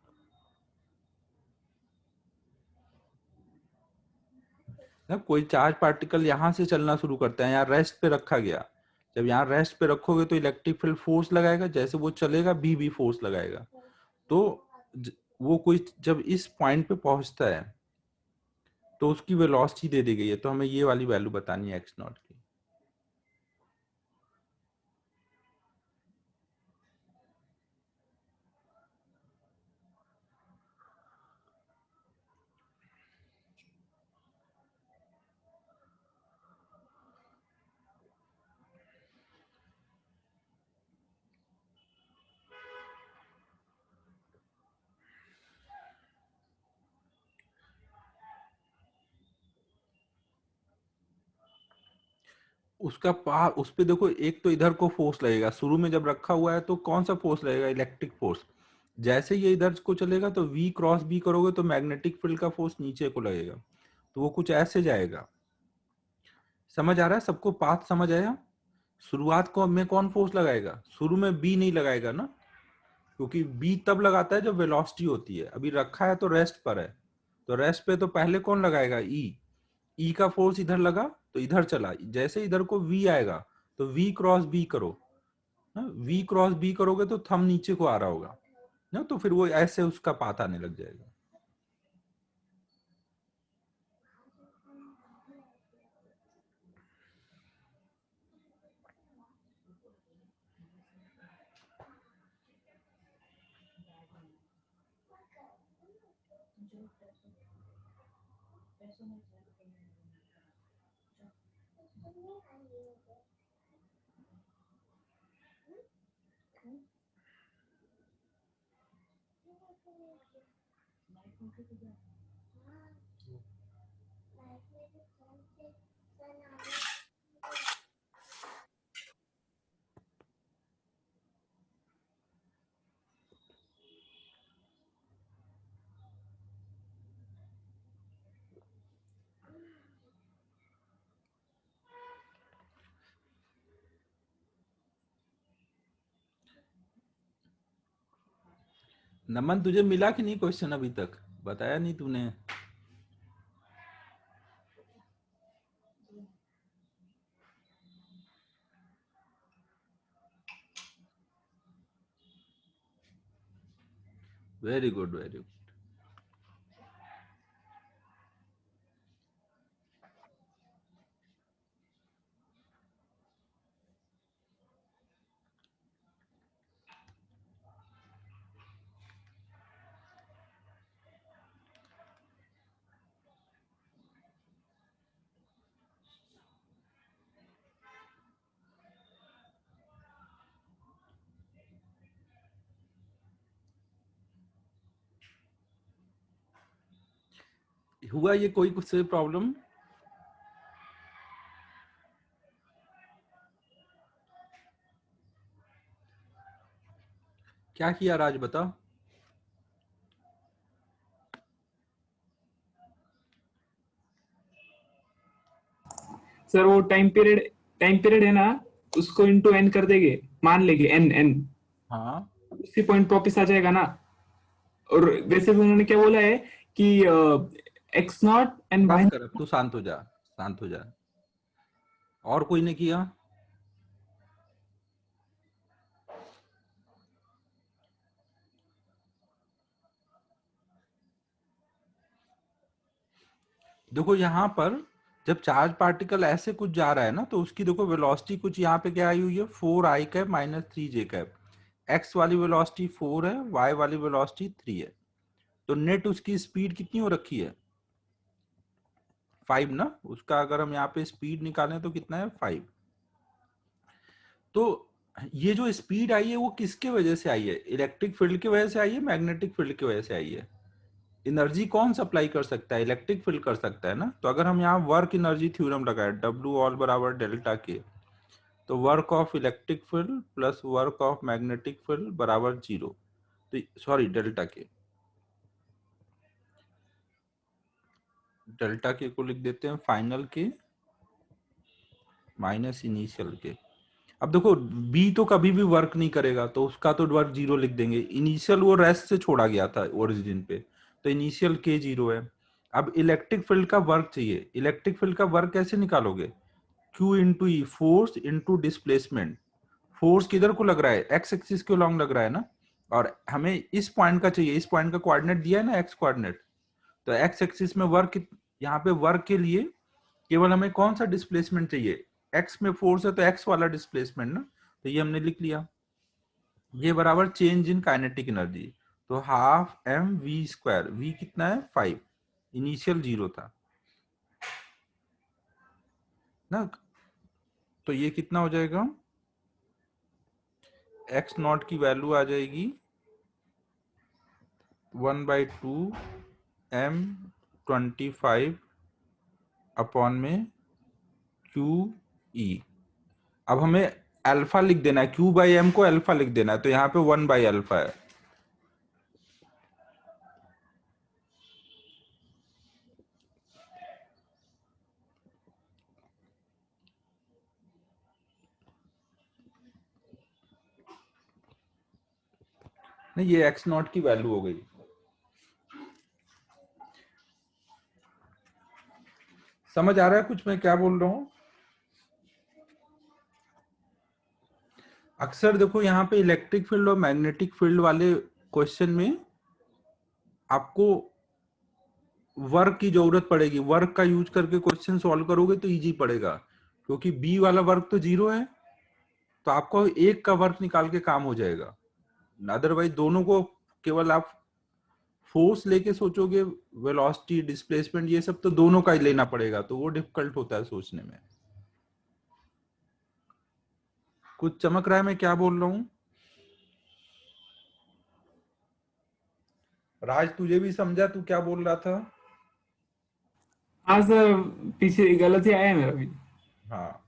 ना। कोई चार्ज पार्टिकल यहाँ से चलना शुरू करता है, यहाँ रेस्ट पे रखा गया, जब यहाँ रेस्ट पे रखोगे तो इलेक्ट्रिक फील्ड फोर्स लगाएगा, जैसे वो चलेगा बी फोर्स लगाएगा। तो वो कोई जब इस पॉइंट पे पहुंचता है तो उसकी वेलोसिटी दे दी गई है, तो हमें ये वाली वैल्यू बतानी है एक्स नॉट की। उसका पार उस पे देखो, एक तो इधर को फोर्स लगेगा, शुरू में जब रखा हुआ है तो कौन सा फोर्स लगेगा, इलेक्ट्रिक फोर्स। जैसे ये इधर को चलेगा तो वी क्रॉस बी करोगे तो मैग्नेटिक फील्ड का फोर्स नीचे को लगेगा, तो वो कुछ ऐसे जाएगा। समझ आ रहा है सबको, पाथ समझ आया। शुरुआत को में कौन फोर्स लगाएगा, शुरू में बी नहीं लगाएगा ना, क्योंकि बी तब लगाता है जब वेलोसिटी होती है। अभी रखा है तो रेस्ट पर है, तो रेस्ट पे तो पहले कौन लगाएगा, ई का फोर्स इधर लगा तो इधर चला, जैसे इधर को वी आएगा तो वी क्रॉस बी करो ना, वी क्रॉस बी करोगे तो थंब नीचे को आ रहा होगा ना, तो फिर वो ऐसे उसका पाथ आने लग जाएगा। नमन तुझे मिला कि नहीं क्वेश्चन अभी तक? बताया नहीं तूने। Very good very good. हुआ ये कोई कुछ से प्रॉब्लम? क्या किया राज बता। सर वो टाइम पीरियड है ना, उसको इंटू एन कर देंगे, मान लेंगे एन एन, हाँ उसी पॉइंट पे वापिस आ जाएगा ना। और वैसे भी उन्होंने क्या बोला है कि एक्स नॉट एंड बस वाई। कर, अब तू शांत हो जा, शांत हो जा। और कोई ने किया? देखो यहाँ पर जब चार्ज पार्टिकल ऐसे कुछ जा रहा है ना, तो उसकी देखो वेलोसिटी कुछ यहाँ पे क्या आई हुई है, 4i cap minus 3j cap. X वाली वेलोसिटी 4 है, वाई वाली वेलोसिटी 3 है। तो नेट उसकी स्पीड कितनी हो रखी है? 5 ना। उसका अगर हम यहाँ पे स्पीड निकालें तो कितना है? 5। तो ये जो स्पीड आई है वो किसके वजह से आई है? इलेक्ट्रिक फील्ड की वजह से आई है, मैग्नेटिक फील्ड की वजह से आई है? एनर्जी कौन सप्लाई कर सकता है? इलेक्ट्रिक फील्ड कर सकता है ना। तो अगर हम यहाँ वर्क एनर्जी थ्योरम लगाए, डब्ल्यू ऑल बराबर डेल्टा के, तो work of electric field plus work of magnetic field बराबर 0। तो सॉरी, डेल्टा के, डेल्टा के को लिख देते हैं फाइनल के माइनस इनिशियल के। अब देखो बी तो कभी भी वर्क नहीं करेगा, तो उसका तो वर्क 0 लिख देंगे। इनिशियल वो रेस्ट से छोड़ा गया था ओरिजिन पे, तो इनिशियल के 0 है। अब इलेक्ट्रिक फील्ड का वर्क चाहिए। इलेक्ट्रिक फील्ड का वर्क कैसे निकालोगे? Q इंटू ई, फोर्स इंटू डिस्प्लेसमेंट। फोर्स किधर को लग रहा है? एक्स एक्सिस के लॉन्ग लग रहा है ना। और हमें इस पॉइंट का चाहिए, इस पॉइंट का कोऑर्डिनेट दिया है ना, एक्स कोऑर्डिनेट। तो एक्स एक्सिस में वर्क, यहाँ पे वर्क के लिए केवल हमें कौन सा डिस्प्लेसमेंट चाहिए? एक्स में फोर्स है तो एक्स वाला डिस्प्लेसमेंट ना। तो ये हमने लिख लिया, ये बराबर चेंज इन काइनेटिक एनर्जी। तो half M V square, V कितना है? 5, इनिशियल 0 था ना। तो ये कितना हो जाएगा? एक्स नॉट की वैल्यू आ जाएगी 1/2 एम 25 अपॉन में क्यू ई। अब हमें अल्फा लिख देना है, क्यू बाई एम को अल्फा लिख देना है, तो यहाँ पे 1/अल्फा है। नहीं, ये एक्स नॉट की वैल्यू हो गई। समझ आ रहा है कुछ मैं क्या बोल रहा हूं? अक्सर देखो यहाँ पे इलेक्ट्रिक फील्ड और मैग्नेटिक फील्ड वाले क्वेश्चन में आपको वर्क की जरूरत पड़ेगी। वर्क का यूज करके क्वेश्चन सॉल्व करोगे तो इजी पड़ेगा, क्योंकि बी वाला वर्क तो 0 है, तो आपको एक का वर्क निकाल के काम हो जाएगा। अदरवाइज दोनों को केवल आप फोर्स लेके सोचोगे, वेलोसिटी डिस्प्लेसमेंट ये सब तो दोनों का ही लेना पड़ेगा, तो वो डिफिकल्ट होता है सोचने में। कुछ चमक रहा है मैं क्या बोल रहा हूं? राज तुझे भी समझा, तू क्या बोल रहा था? हाँ सर, पीछे गलत ही आया है मेरा भी। हाँ।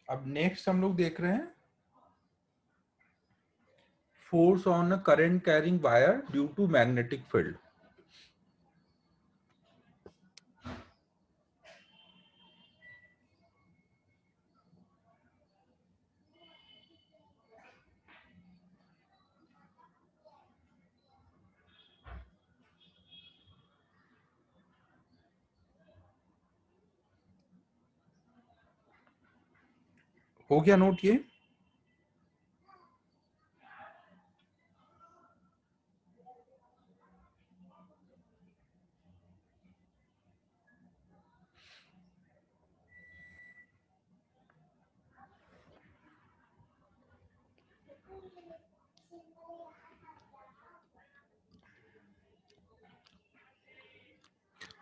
अब नेक्स्ट हम लोग देख रहे हैं force on a current carrying wire due to magnetic field. हो गया नोट ये?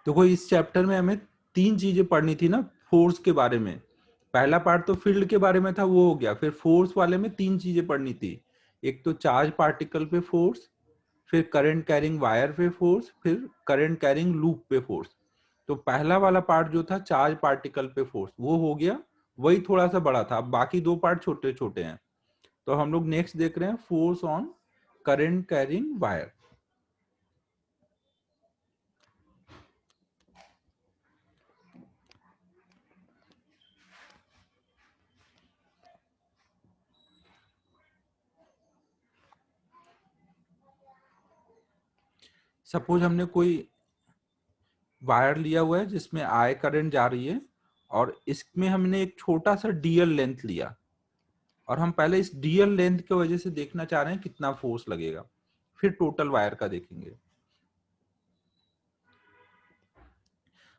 देखो इस चैप्टर में हमें तीन चीजें पढ़नी थी ना फोर्स के बारे में। पहला पार्ट तो फील्ड के बारे में था, वो हो गया। फिर फोर्स वाले में तीन चीजें पढ़नी थी। एक तो चार्ज पार्टिकल पे फोर्स, फिर करंट कैरिंग वायर पे फोर्स, फिर करंट कैरिंग लूप पे फोर्स। तो पहला वाला पार्ट जो था चार्ज पार्टिकल पे फोर्स, वो हो गया। वही थोड़ा सा बड़ा था, अब बाकी दो पार्ट छोटे छोटे हैं। तो हम लोग नेक्स्ट देख रहे हैं force on current carrying wire. Suppose हमने कोई वायर लिया हुआ है जिसमें आई करंट जा रही है, और इसमें हमने एक छोटा सा डीएल लेंथ लिया, और हम पहले इस डीएल लेंथ की वजह से देखना चाह रहे हैं कितना फोर्स लगेगा, फिर टोटल वायर का देखेंगे।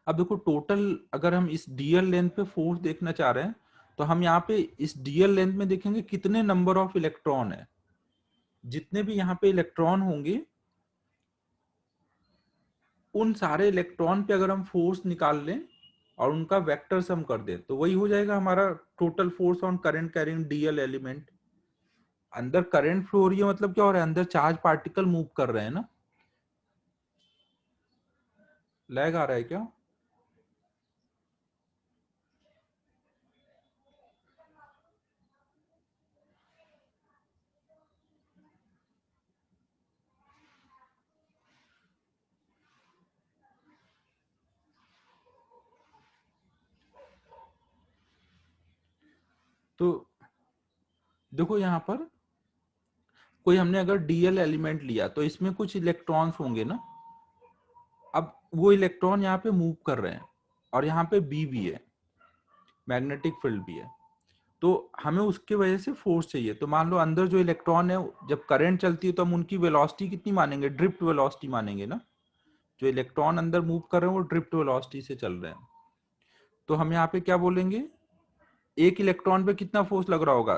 अब देखो टोटल, अगर हम इस डीएल लेंथ पे फोर्स देखना चाह रहे हैं, तो हम यहाँ पे इस डीएल लेंथ में देखेंगे कितने नंबर ऑफ इलेक्ट्रॉन है। जितने भी यहाँ पे इलेक्ट्रॉन होंगे, उन सारे इलेक्ट्रॉन पे अगर हम फोर्स निकाल लें और उनका वेक्टर सम कर दें, तो वही हो जाएगा हमारा total force on current carrying DL element. अंदर करंट फ्लो हो रही है मतलब क्या हो रहा है, अंदर चार्ज पार्टिकल मूव कर रहे हैं ना। लैग आ रहा है क्या? तो देखो यहाँ पर कोई हमने अगर डीएल एलिमेंट लिया तो इसमें कुछ इलेक्ट्रॉन्स होंगे ना। अब वो इलेक्ट्रॉन यहाँ पे मूव कर रहे हैं, और यहाँ पे बी भी है, मैग्नेटिक फील्ड भी है। तो हमें उसके वजह से फोर्स चाहिए। तो मान लो अंदर जो इलेक्ट्रॉन है, जब करंट चलती है तो हम उनकी वेलोसिटी कितनी मानेंगे, ड्रिफ्ट वेलोसिटी मानेंगे ना। जो इलेक्ट्रॉन अंदर मूव कर रहे हैं वो ड्रिफ्ट वेलोसिटी से चल रहे हैं। तो हम यहाँ पे क्या बोलेंगे, एक इलेक्ट्रॉन पे कितना फोर्स लग रहा होगा,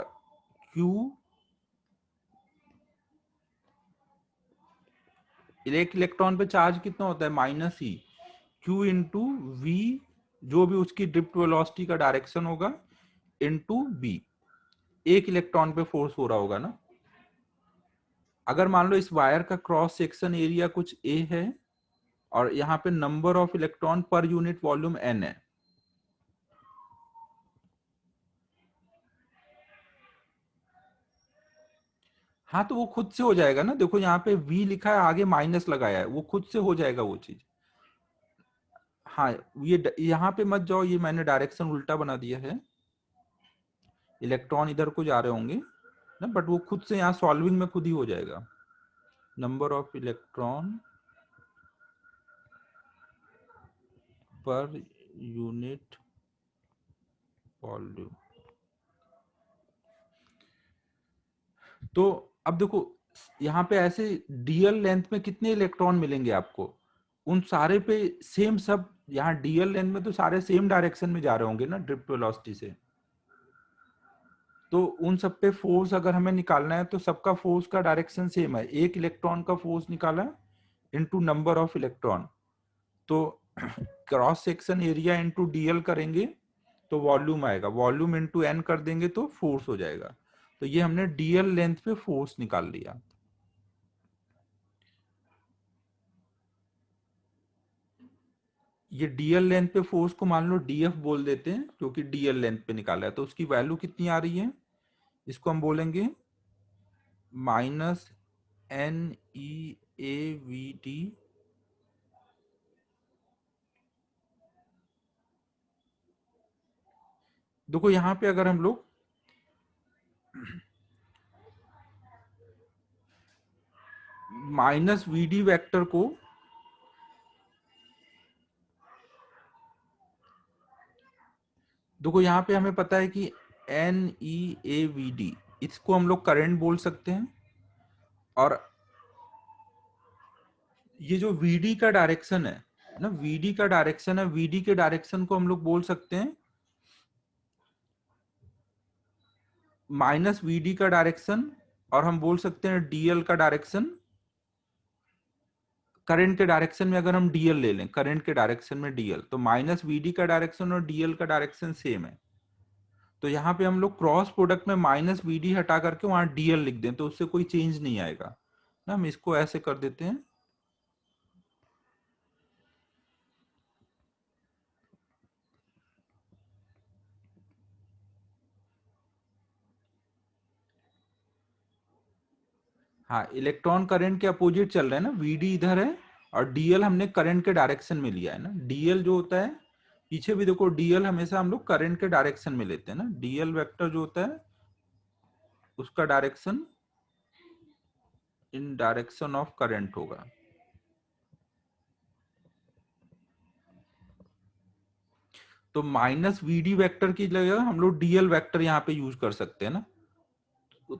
क्यू। एक इलेक्ट्रॉन पे चार्ज कितना होता है, -e, क्यू इंटू वी, जो भी उसकी ड्रिफ्ट वेलोसिटी का डायरेक्शन होगा, इंटू बी। एक इलेक्ट्रॉन पे फोर्स हो रहा होगा ना। अगर मान लो इस वायर का क्रॉस सेक्शन एरिया कुछ ए है, और यहाँ पे number of electron per unit volume n है, हाँ, तो वो खुद से हो जाएगा ना। देखो यहाँ पे v लिखा है, आगे माइनस लगाया है, वो खुद से हो जाएगा वो चीज। हाँ, ये यहाँ पे मत जाओ, ये मैंने डायरेक्शन उल्टा बना दिया है। इलेक्ट्रॉन इधर को जा रहे होंगे ना, बट वो खुद से यहाँ सॉल्विंग में खुद ही हो जाएगा। Number of electron per unit volume. तो अब देखो यहाँ पे ऐसे डीएल लेंथ में कितने इलेक्ट्रॉन मिलेंगे आपको, उन सारे पे सेम सब, यहाँ डीएल लेंथ में तो सारे सेम डायरेक्शन में जा रहे होंगे ना ड्रिफ्ट वेलोसिटी से, तो उन सब पे फोर्स अगर हमें निकालना है तो सबका फोर्स का डायरेक्शन सेम है। एक इलेक्ट्रॉन का फोर्स निकाला इनटू नंबर ऑफ इलेक्ट्रॉन, तो cross section area into DL करेंगे तो वॉल्यूम आएगा, वॉल्यूम इनटू एन कर देंगे तो फोर्स हो जाएगा। तो ये हमने डीएल लेंथ पे फोर्स निकाल लिया। ये डीएल लेंथ पे फोर्स को मान लो डीएफ बोल देते हैं, क्योंकि डीएल लेंथ पे निकाला है। तो उसकी वैल्यू कितनी आ रही है, इसको हम बोलेंगे minus N E A V T देखो यहां पे अगर हम लोग माइनस वी डी वैक्टर को देखो, यहाँ पे हमें पता है कि N E A V D, इसको हम लोग करंट बोल सकते हैं। और ये जो वीडी का डायरेक्शन है ना, वीडी का डायरेक्शन है, वीडी के डायरेक्शन को हम लोग बोल सकते हैं माइनस वीडी का डायरेक्शन, और हम बोल सकते हैं डीएल का डायरेक्शन। करंट के डायरेक्शन में अगर हम डीएल ले लें, करंट के डायरेक्शन में डीएल, तो माइनस वीडी का डायरेक्शन और डीएल का डायरेक्शन सेम है। तो यहाँ पे हम लोग क्रॉस प्रोडक्ट में माइनस वीडी हटा करके वहां डीएल लिख दें तो उससे कोई चेंज नहीं आएगा ना। हम इसको ऐसे कर देते हैं, हाँ इलेक्ट्रॉन करंट के अपोजिट चल रहे हैं ना, वीडी इधर है और डीएल हमने करंट के डायरेक्शन में लिया है ना। डीएल जो होता है, पीछे भी देखो डीएल हमेशा हम लोग करंट के डायरेक्शन में लेते हैं ना। डीएल वेक्टर जो होता है उसका direction in direction of current होगा। तो माइनस वीडी वेक्टर की जगह हम लोग डीएल वेक्टर यहाँ पे यूज कर सकते हैं ना।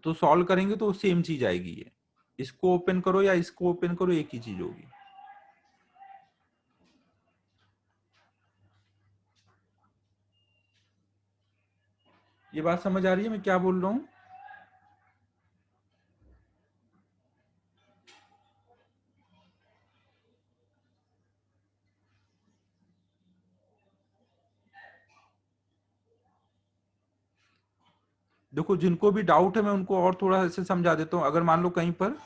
तो सॉल्व करेंगे तो सेम चीज आएगी। ये इसको ओपन करो या इसको ओपन करो, एक ही चीज होगी। ये बात समझ आ रही है मैं क्या बोल रहा हूँ? देखो जिनको भी डाउट है मैं उनको और थोड़ा ऐसे समझा देता हूँ। अगर मान लो कहीं पर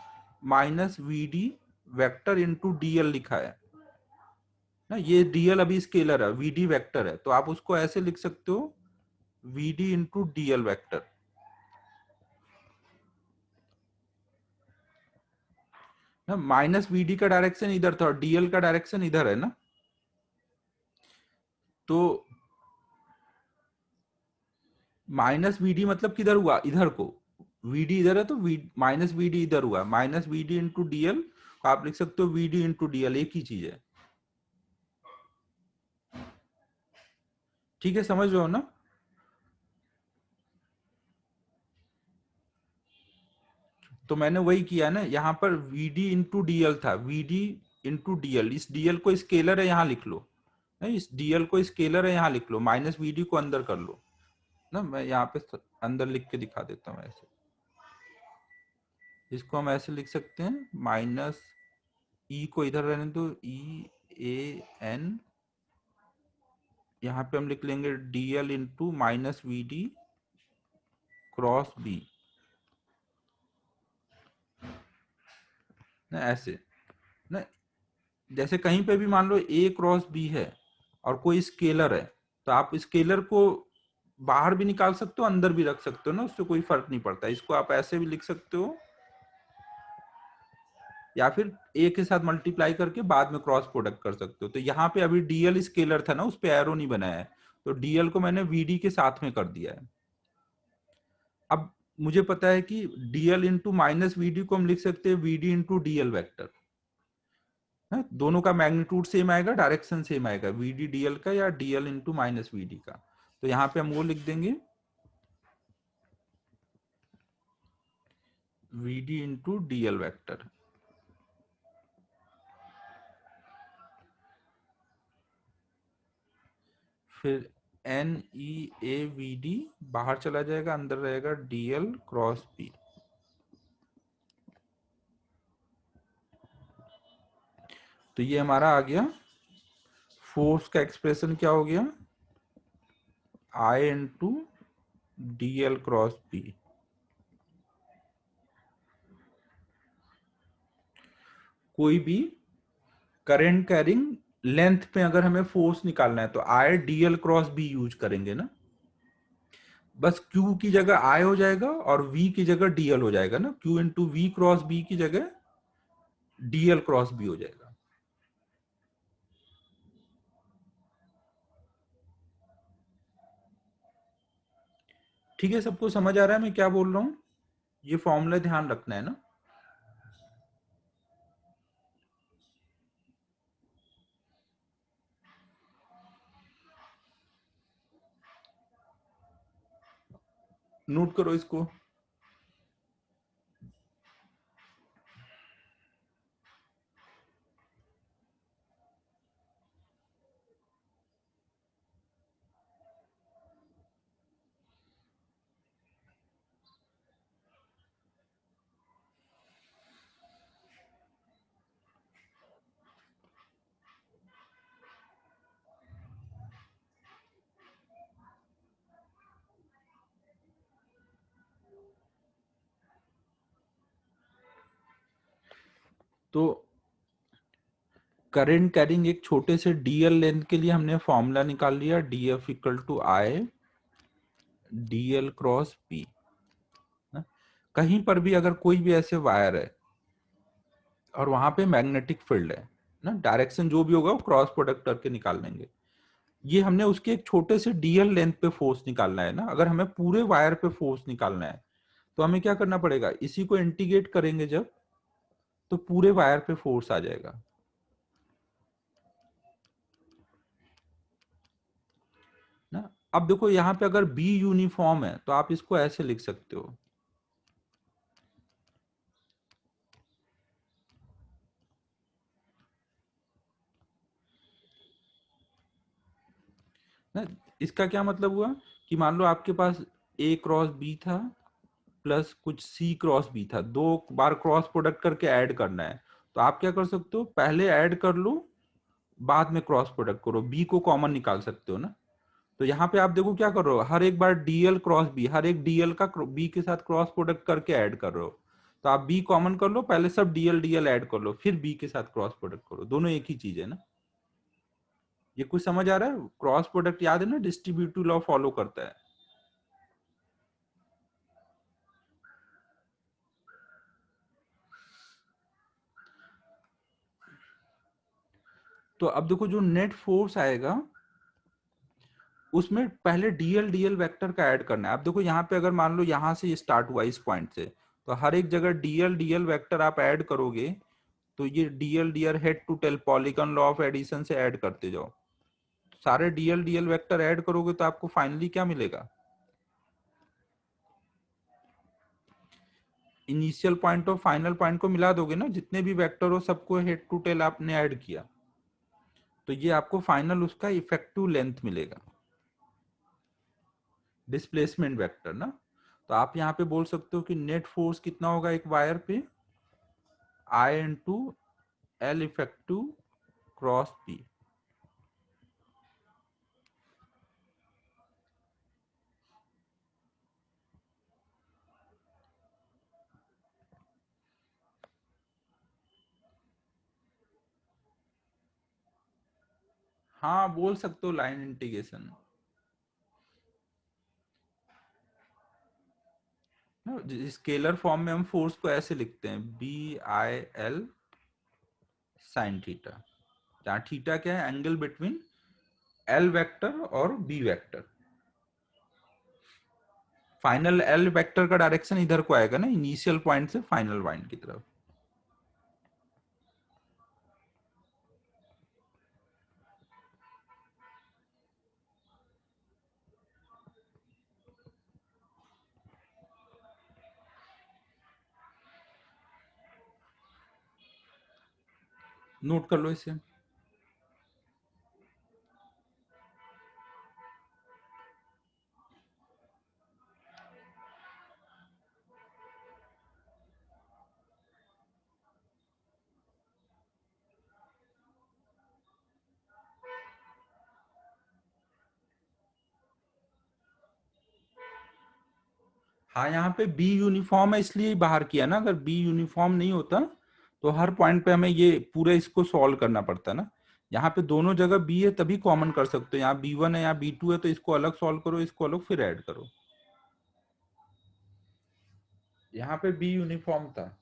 minus V D vector into DL लिखा है ना, ये डीएल अभी स्केलर है, वी डी वैक्टर है, तो आप उसको ऐसे लिख सकते हो V D into DL vector ना। माइनस वी डी का डायरेक्शन इधर था और डीएल का डायरेक्शन इधर है ना। तो माइनस वी डी मतलब किधर हुआ, इधर को। वी डी इधर है तो माइनस वी डी इधर हुआ, minus V D into DL आप लिख सकते हो वी डी इंटू डीएल, एक ही चीज है। ठीक है, समझ रहे हो ना? तो मैंने वही किया ना, यहाँ पर वीडी इंटू डीएल था, वीडी इंटू डीएल। इस डीएल को स्केलर है यहाँ लिख लो, नहीं इस डीएल को स्केलर है यहाँ लिख लो, माइनस वीडी को अंदर कर लो ना। मैं यहाँ पे अंदर लिख के दिखा देता हूँ ऐसे। इसको हम ऐसे लिख सकते हैं, माइनस ई को इधर रहने दो, ई ए एन, यहाँ पे हम लिख लेंगे DL into minus V D cross B ना, ऐसे ना। जैसे कहीं पे भी मान लो ए क्रॉस बी है और कोई स्केलर है, तो आप स्केलर को बाहर भी निकाल सकते हो, अंदर भी रख सकते हो ना, उससे कोई फर्क नहीं पड़ता। इसको आप ऐसे भी लिख सकते हो या फिर ए के साथ मल्टीप्लाई करके बाद में क्रॉस प्रोडक्ट कर सकते हो। तो यहाँ पे अभी डीएल स्केलर था ना, उस पे एरो नहीं बनाया है, तो डीएल को मैंने वीडी के साथ में कर दिया है। अब मुझे पता है कि डीएल इंटू माइनस वीडी को हम लिख सकते हैं वीडी इंटू डीएल वैक्टर है। दोनों का मैग्नीट्यूड सेम आएगा, डायरेक्शन सेम आएगा, वीडी डीएल का या डीएल इंटू माइनस वीडी का। तो यहाँ पे हम वो लिख देंगे वीडी इंटू डीएल वैक्टर। फिर NEAVD बाहर चला जाएगा, अंदर रहेगा DL क्रॉस B। तो ये हमारा आ गया, फोर्स का एक्सप्रेशन क्या हो गया, I into DL cross B। कोई भी करंट कैरिंग लेंथ पे अगर हमें फोर्स निकालना है तो I DL cross B use करेंगे ना, बस Q की जगह I हो जाएगा और V की जगह DL हो जाएगा ना, Q into V cross B की जगह DL क्रॉस B हो जाएगा। ठीक है, सबको समझ आ रहा है मैं क्या बोल रहा हूं? ये फॉर्मूला ध्यान रखना है ना। नोट करो इसको। तो करंट कैरिंग एक छोटे से डीएल लेंथ के लिए हमने फॉर्मूला निकाल लिया, DF equal to I DL cross P. कहीं पर भी अगर कोई भी ऐसे वायर है और वहां पे मैग्नेटिक फील्ड है ना, डायरेक्शन जो भी होगा वो क्रॉस प्रोडक्ट करके निकाल लेंगे। ये हमने उसके एक छोटे से डीएल लेंथ पे फोर्स निकालना है ना। अगर हमें पूरे वायर पे फोर्स निकालना है तो हमें क्या करना पड़ेगा, इसी को इंटीग्रेट करेंगे जब, तो पूरे वायर पे फोर्स आ जाएगा ना। अब देखो यहाँ पे अगर बी यूनिफॉर्म है तो आप इसको ऐसे लिख सकते हो ना। इसका क्या मतलब हुआ कि मान लो आपके पास ए क्रॉस बी था प्लस कुछ सी क्रॉस बी था, दो बार क्रॉस प्रोडक्ट करके ऐड करना है। तो आप क्या कर सकते हो, पहले ऐड कर लो, बाद में क्रॉस प्रोडक्ट करो, बी को कॉमन निकाल सकते हो ना। तो यहाँ पे आप देखो क्या कर रहे हो, हर एक बार डीएल क्रॉस बी, हर एक डीएल का बी के साथ क्रॉस प्रोडक्ट करके ऐड कर रहे हो। तो आप बी कॉमन कर लो, पहले सब डीएल डीएल ऐड कर लो, फिर बी के साथ क्रॉस प्रोडक्ट करो, दोनों एक ही चीज है ना। ये कुछ समझ आ रहा है? क्रॉस प्रोडक्ट याद है ना, डिस्ट्रीब्यूटिव लॉ फॉलो करता है। तो अब देखो जो नेट फोर्स आएगा उसमें पहले डीएल डीएल वेक्टर का ऐड करना है। अब देखो यहाँ पे अगर मान लो यहाँ से स्टार्ट हुआ इस पॉइंट से, तो हर एक जगह डीएल डीएल वेक्टर आप ऐड करोगे, तो ये DL DL head to tail polygon law of addition से ऐड करते जाओ। सारे डीएल डीएल वेक्टर ऐड करोगे तो आपको फाइनली क्या मिलेगा, इनिशियल पॉइंट और फाइनल पॉइंट को मिला दोगे ना, जितने भी वेक्टर हो सबको हेड टू टेल आपने ऐड किया, तो ये आपको फाइनल उसका इफेक्टिव लेंथ मिलेगा, डिस्प्लेसमेंट वेक्टर ना। तो आप यहाँ पे बोल सकते हो कि नेट फोर्स कितना होगा एक वायर पे, I into L effective cross P. हाँ बोल सकते हो लाइन इंटीग्रेशन। स्केलर फॉर्म में हम फोर्स को ऐसे लिखते हैं, BIL साइन थीटा, जहाँ थीटा क्या है, एंगल बिटवीन एल वेक्टर और B vector. Final L vector का डायरेक्शन इधर को आएगा ना, इनिशियल पॉइंट से फाइनल पॉइंट की तरफ। नोट कर लो इसे। हाँ, यहाँ पे बी यूनिफॉर्म है इसलिए बाहर किया ना, अगर बी यूनिफॉर्म नहीं होता तो हर पॉइंट पे हमें ये पूरा इसको सॉल्व करना पड़ता ना। यहाँ पे दोनों जगह बी है तभी कॉमन कर सकते हो, यहाँ B1 है यहाँ B2 है, तो इसको अलग सॉल्व करो, इसको अलग फिर ऐड करो। यहाँ पे बी यूनिफॉर्म था।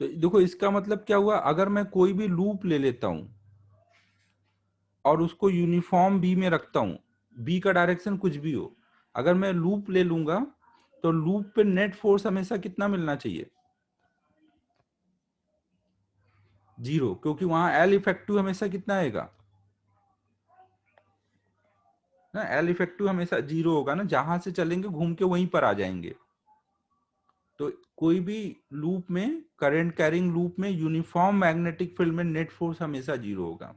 तो देखो इसका मतलब क्या हुआ, अगर मैं कोई भी लूप ले लेता हूं और उसको यूनिफॉर्म बी में रखता हूं, बी का डायरेक्शन कुछ भी हो, अगर मैं लूप ले लूंगा तो लूप पे नेट फोर्स हमेशा कितना मिलना चाहिए, 0, क्योंकि वहां एल इफेक्टिव हमेशा कितना आएगा ना, एल इफेक्टिव हमेशा 0 होगा ना, जहां से चलेंगे घूम के वहीं पर आ जाएंगे। तो कोई भी लूप में, करंट कैरिंग लूप में यूनिफॉर्म मैग्नेटिक फील्ड में नेट फोर्स हमेशा 0 होगा।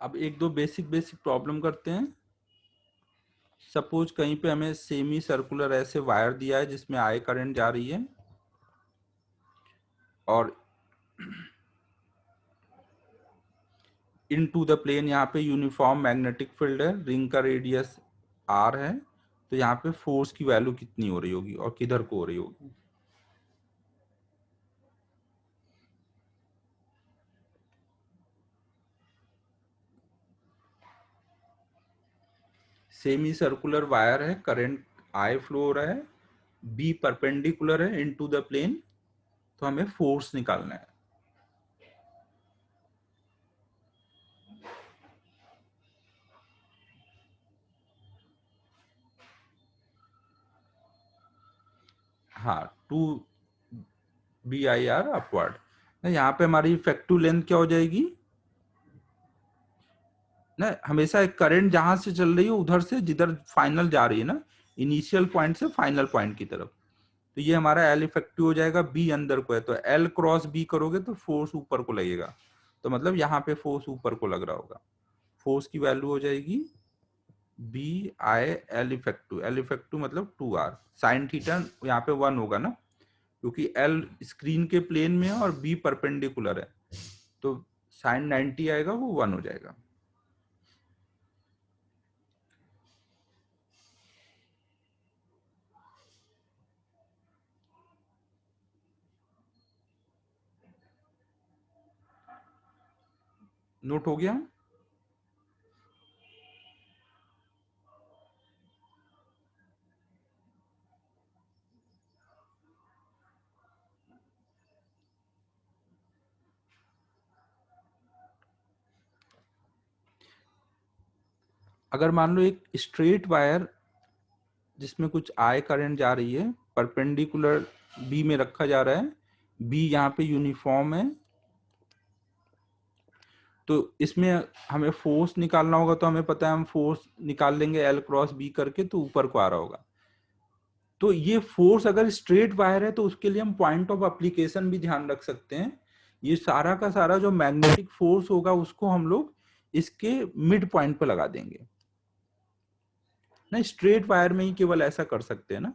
अब एक दो बेसिक प्रॉब्लम करते हैं। सपोज कहीं पे हमें सेमी सर्कुलर ऐसे वायर दिया है जिसमें आई करंट जा रही है, और इन टू द प्लेन यहाँ पे यूनिफॉर्म मैग्नेटिक फील्ड है, रिंग का रेडियस r है, तो यहाँ पे फोर्स की वैल्यू कितनी हो रही होगी और किधर को हो रही होगी। सेमी सर्कुलर वायर है, करंट आई फ्लो हो रहा है, बी परपेंडिकुलर है इनटू द प्लेन, तो हमें फोर्स निकालना है। हाँ, 2BIR अपवर्ड। यहाँ पे हमारी इफेक्टिव लेंथ क्या हो जाएगी ना, हमेशा एक करंट जहां से चल रही है उधर से जिधर फाइनल जा रही है ना, इनिशियल पॉइंट से फाइनल पॉइंट की तरफ, तो ये हमारा एल इफेक्टिव हो जाएगा, बी अंदर को है तो एल क्रॉस बी करोगे तो फोर्स ऊपर को लगेगा, तो मतलब यहाँ पे फोर्स ऊपर को लग रहा होगा। फोर्स की वैल्यू हो जाएगी BI एल इफेक्टिव मतलब 2R साइन थीटा, यहाँ पे 1 होगा ना, क्योंकि एल स्क्रीन के प्लेन में है और बी परपेंडिकुलर है, तो साइन 90 आएगा, वो 1 हो जाएगा। नोट हो गया। अगर मान लो एक स्ट्रेट वायर जिसमें कुछ आई करंट जा रही है, परपेंडिकुलर बी में रखा जा रहा है, बी यहाँ पे यूनिफॉर्म है, तो इसमें हमें फोर्स निकालना होगा, तो हमें पता है हम फोर्स निकाल लेंगे एल क्रॉस बी करके, तो ऊपर को आ रहा होगा। तो ये फोर्स अगर स्ट्रेट वायर है तो उसके लिए हम पॉइंट ऑफ एप्लीकेशन भी ध्यान रख सकते हैं। ये सारा का सारा जो मैग्नेटिक फोर्स होगा उसको हम लोग इसके मिड पॉइंट पे लगा देंगे ना। स्ट्रेट वायर में ही केवल ऐसा कर सकते हैं ना,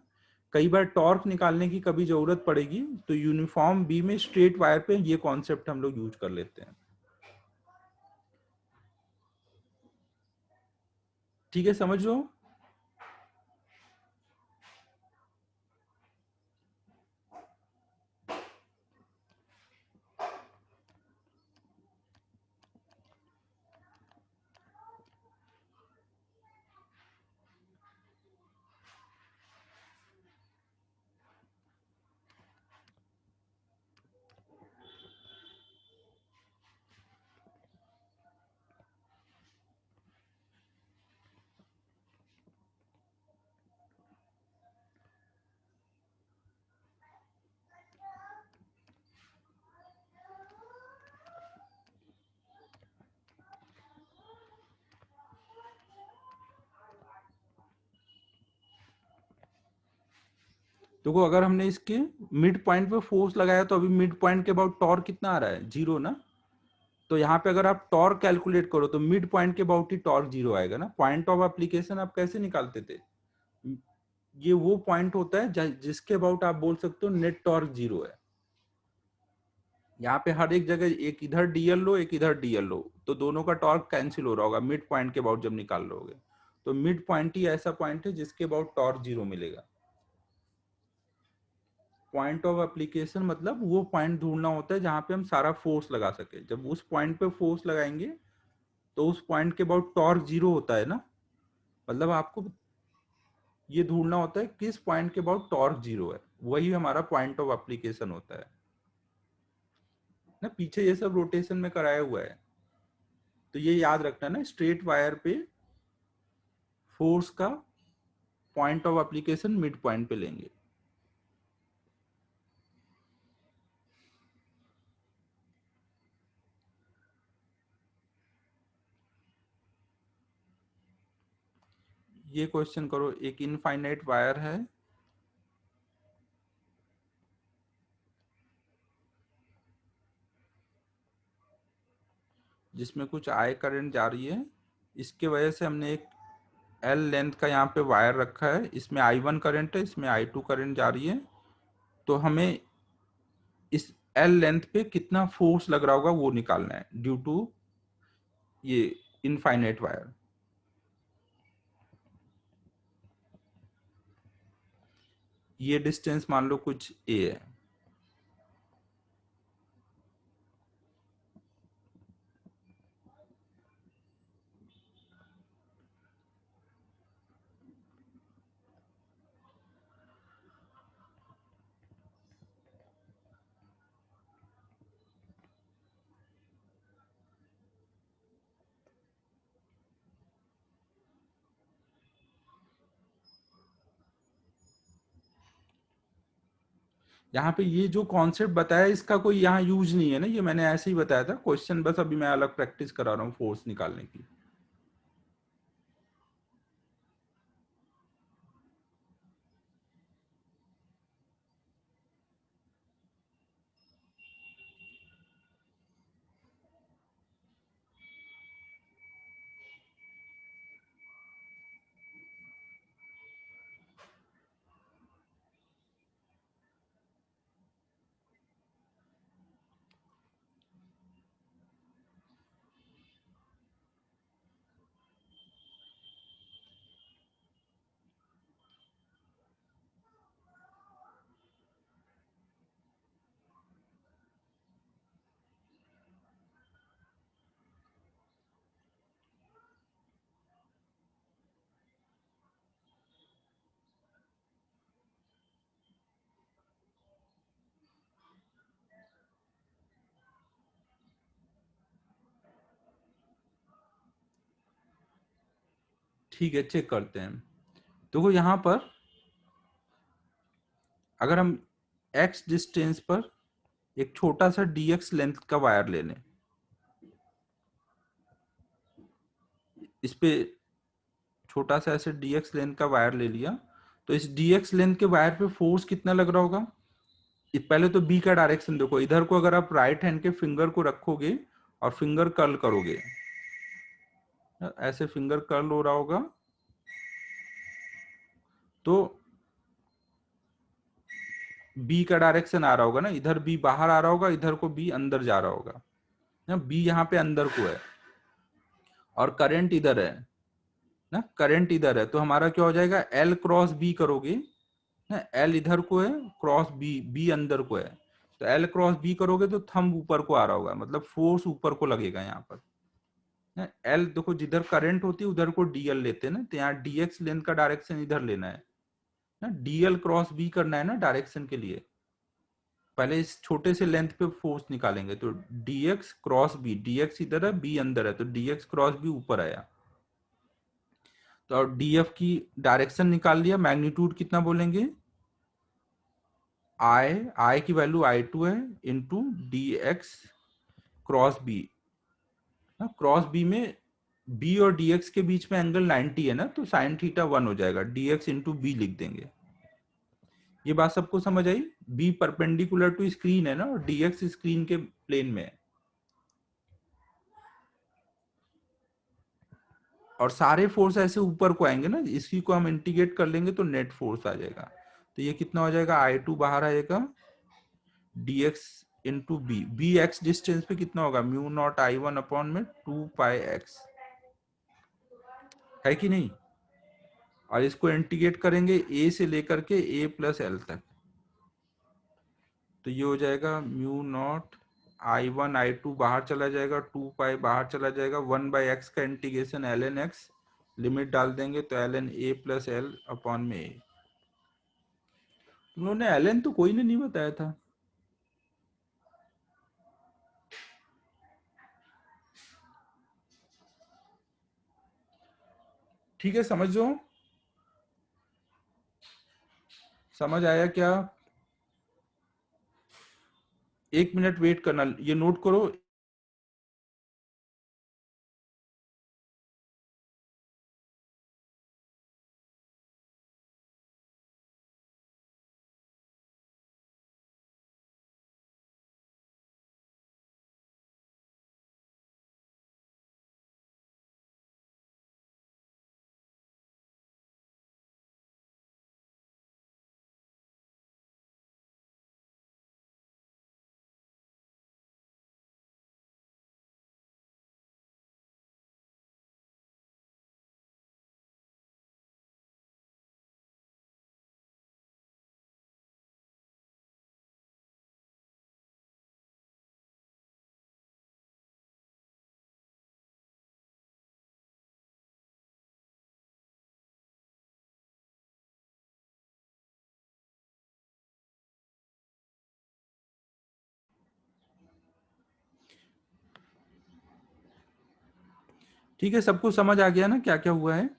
कई बार टॉर्क निकालने की कभी जरूरत पड़ेगी तो यूनिफॉर्म बी में स्ट्रेट वायर पे ये कॉन्सेप्ट हम लोग यूज कर लेते हैं। ठीक है, समझ लो। देखो अगर हमने इसके मिड पॉइंट पे फोर्स लगाया तो अभी मिड पॉइंट के अबाउट टॉर्क कितना आ रहा है, 0 ना। तो यहाँ पे अगर आप टॉर्क कैलकुलेट करो तो मिड पॉइंट के अबाउट ही टॉर्क 0 आएगा ना। पॉइंट ऑफ एप्लीकेशन आप कैसे निकालते थे, ये वो पॉइंट होता है जिसके अबाउट आप बोल सकते हो नेट टॉर्क 0 है। यहाँ पे हर एक जगह एक इधर डीएल लो एक इधर डीएल लो, तो दोनों का टॉर्क कैंसिल हो रहा होगा मिड पॉइंट के अबाउट जब निकाल रहे। तो मिड पॉइंट ही ऐसा पॉइंट है जिसके अबाउट टॉर्क 0 मिलेगा। पॉइंट ऑफ एप्लीकेशन मतलब वो पॉइंट ढूंढना होता है जहां पे हम सारा फोर्स लगा सके। जब उस पॉइंट पे फोर्स लगाएंगे तो उस पॉइंट के अबाउट टॉर्क 0 होता है ना, मतलब आपको ये ढूंढना होता है किस पॉइंट के अबाउट टॉर्क 0 है, वही हमारा पॉइंट ऑफ एप्लीकेशन होता है ना। पीछे ये सब रोटेशन में कराया हुआ है, तो ये याद रखना ना, स्ट्रेट वायर पे फोर्स का point of application mid point पे लेंगे। ये क्वेश्चन करो, एक इनफाइनाइट वायर है जिसमें कुछ आई करंट जा रही है, इसके वजह से हमने एक एल लेंथ का यहाँ पे वायर रखा है, इसमें I1 करंट है, इसमें I2 करंट जा रही है। तो हमें इस एल लेंथ पे कितना फोर्स लग रहा होगा वो निकालना है ड्यू टू ये इनफाइनाइट वायर। ये डिस्टेंस मान लो कुछ ए है। यहाँ पे ये जो कॉन्सेप्ट बताया इसका कोई यहाँ यूज नहीं है ना, ये मैंने ऐसे ही बताया था क्वेश्चन, बस अभी मैं अलग प्रैक्टिस करा रहा हूँ फोर्स निकालने की। ठीक है, चेक करते हैं। देखो यहाँ पर अगर हम x डिस्टेंस पर एक छोटा सा dx लेंथ का वायर ले लें, इस पे छोटा सा ऐसे dx लेंथ का वायर ले लिया, तो इस dx लेंथ के वायर पे फोर्स कितना लग रहा होगा। पहले तो बी का डायरेक्शन देखो, इधर को अगर आप राइट हैंड के फिंगर को रखोगे और फिंगर कर्ल करोगे, ऐसे फिंगर कर्ल हो रहा होगा, तो बी का डायरेक्शन आ रहा होगा ना, इधर बी बाहर आ रहा होगा, इधर को बी अंदर जा रहा होगा ना, बी यहाँ पे अंदर को है और करंट इधर है ना, करंट इधर है, तो हमारा क्या हो जाएगा, एल क्रॉस बी करोगे ना, एल इधर को है, क्रॉस बी, बी अंदर को है, तो एल क्रॉस बी करोगे तो थंब ऊपर को आ रहा होगा, मतलब फोर्स ऊपर को लगेगा यहाँ पर ना। एल देखो, जिधर करंट होती है उधर को डीएल लेते हैं ना, तो यहाँ डीएक्स लेंथ का डायरेक्शन इधर लेना है ना, डीएल क्रॉस बी करना है ना डायरेक्शन के लिए। पहले इस छोटे से लेंथ पे फोर्स निकालेंगे, तो dx क्रॉस बी, dx इधर है बी अंदर है, तो dx क्रॉस बी ऊपर आया, तो df की डायरेक्शन निकाल लिया, मैग्नीट्यूड कितना बोलेंगे, आई की वैल्यू I2 है into dx cross B, cross B में b और dx के बीच में एंगल 90 है ना, तो साइन थीटा 1 हो जाएगा, dx इंटू बी लिख देंगे। ये बात सबको समझ आई, b परपेंडिकुलर टू स्क्रीन है ना, और dx स्क्रीन के प्लेन में है, और सारे फोर्स ऐसे ऊपर को आएंगे ना, इसी को हम इंटीग्रेट कर लेंगे तो नेट फोर्स आ जाएगा, तो ये कितना हो जाएगा, I2 बाहर आएगा, dx into B, B X distance पे कितना होगा, म्यू नॉट I1 अपॉन में 2πx, है कि नहीं, और इसको इंटीग्रेट करेंगे a से लेकर के a प्लस एल तक, तो ये हो जाएगा म्यू नॉट I1 I2 बाहर चला जाएगा, 2π बाहर चला जाएगा, 1/x का इंटीग्रेशन ln x, लिमिट डाल देंगे तो ln a plus L upon में a। उन्होंने ln तो कोई ने नहीं बताया था। ठीक है, समझ लो, समझ आया क्या, 1 मिनट वेट करना, ये नोट करो। ठीक है, सबको समझ आ गया ना क्या क्या हुआ है।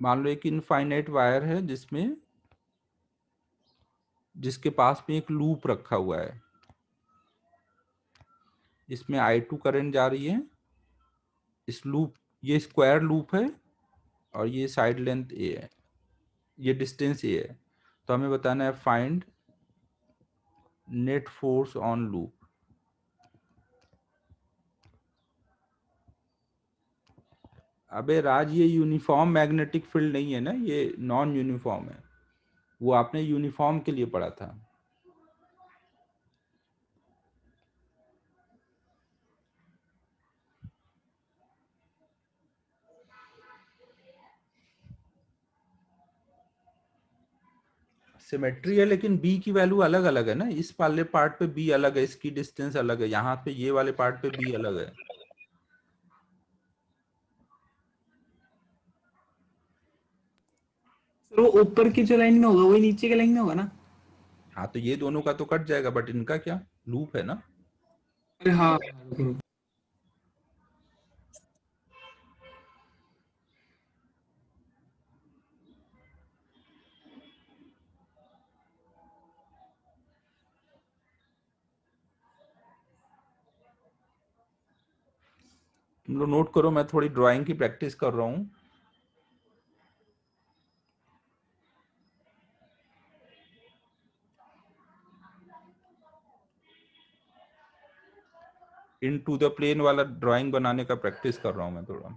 मान लो एक इनफाइनाइट वायर है जिसमें, जिसके पास में एक लूप रखा हुआ है, इसमें I2 करंट जा रही है, इस लूप, ये स्क्वायर लूप है और ये साइड लेंथ a है, ये डिस्टेंस a है, तो हमें बताना है find net force on loop. अबे राज, ये यूनिफॉर्म मैग्नेटिक फील्ड नहीं है ना, ये नॉन यूनिफॉर्म है, वो आपने यूनिफॉर्म के लिए पढ़ा था। सिमेट्री है, लेकिन बी की वैल्यू अलग अलग है ना, इस वाले पार्ट पे बी अलग है, इसकी डिस्टेंस अलग है, यहाँ पे ये वाले पार्ट पे बी अलग है। सर वो ऊपर की जो लाइन में होगा वही नीचे की लाइन में होगा ना? हाँ तो ये दोनों का तो कट जाएगा, बट इनका क्या लूप है ना। अरे हाँ, रुको, रुको। तुम लोग नोट करो, मैं थोड़ी ड्राइंग की प्रैक्टिस कर रहा हूँ। इन टू द प्लेन वाला ड्राइंग बनाने का प्रैक्टिस कर रहा हूँ मैं थोड़ा।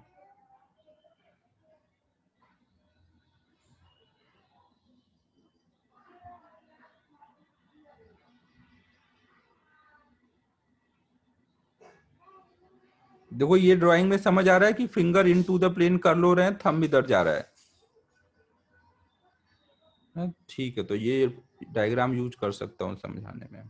देखो ये ड्राइंग में समझ आ रहा है कि finger into the plane कर लो रहे हैं, थंब इधर जा रहा है। ठीक है, तो ये डायग्राम यूज कर सकता हूँ समझाने में।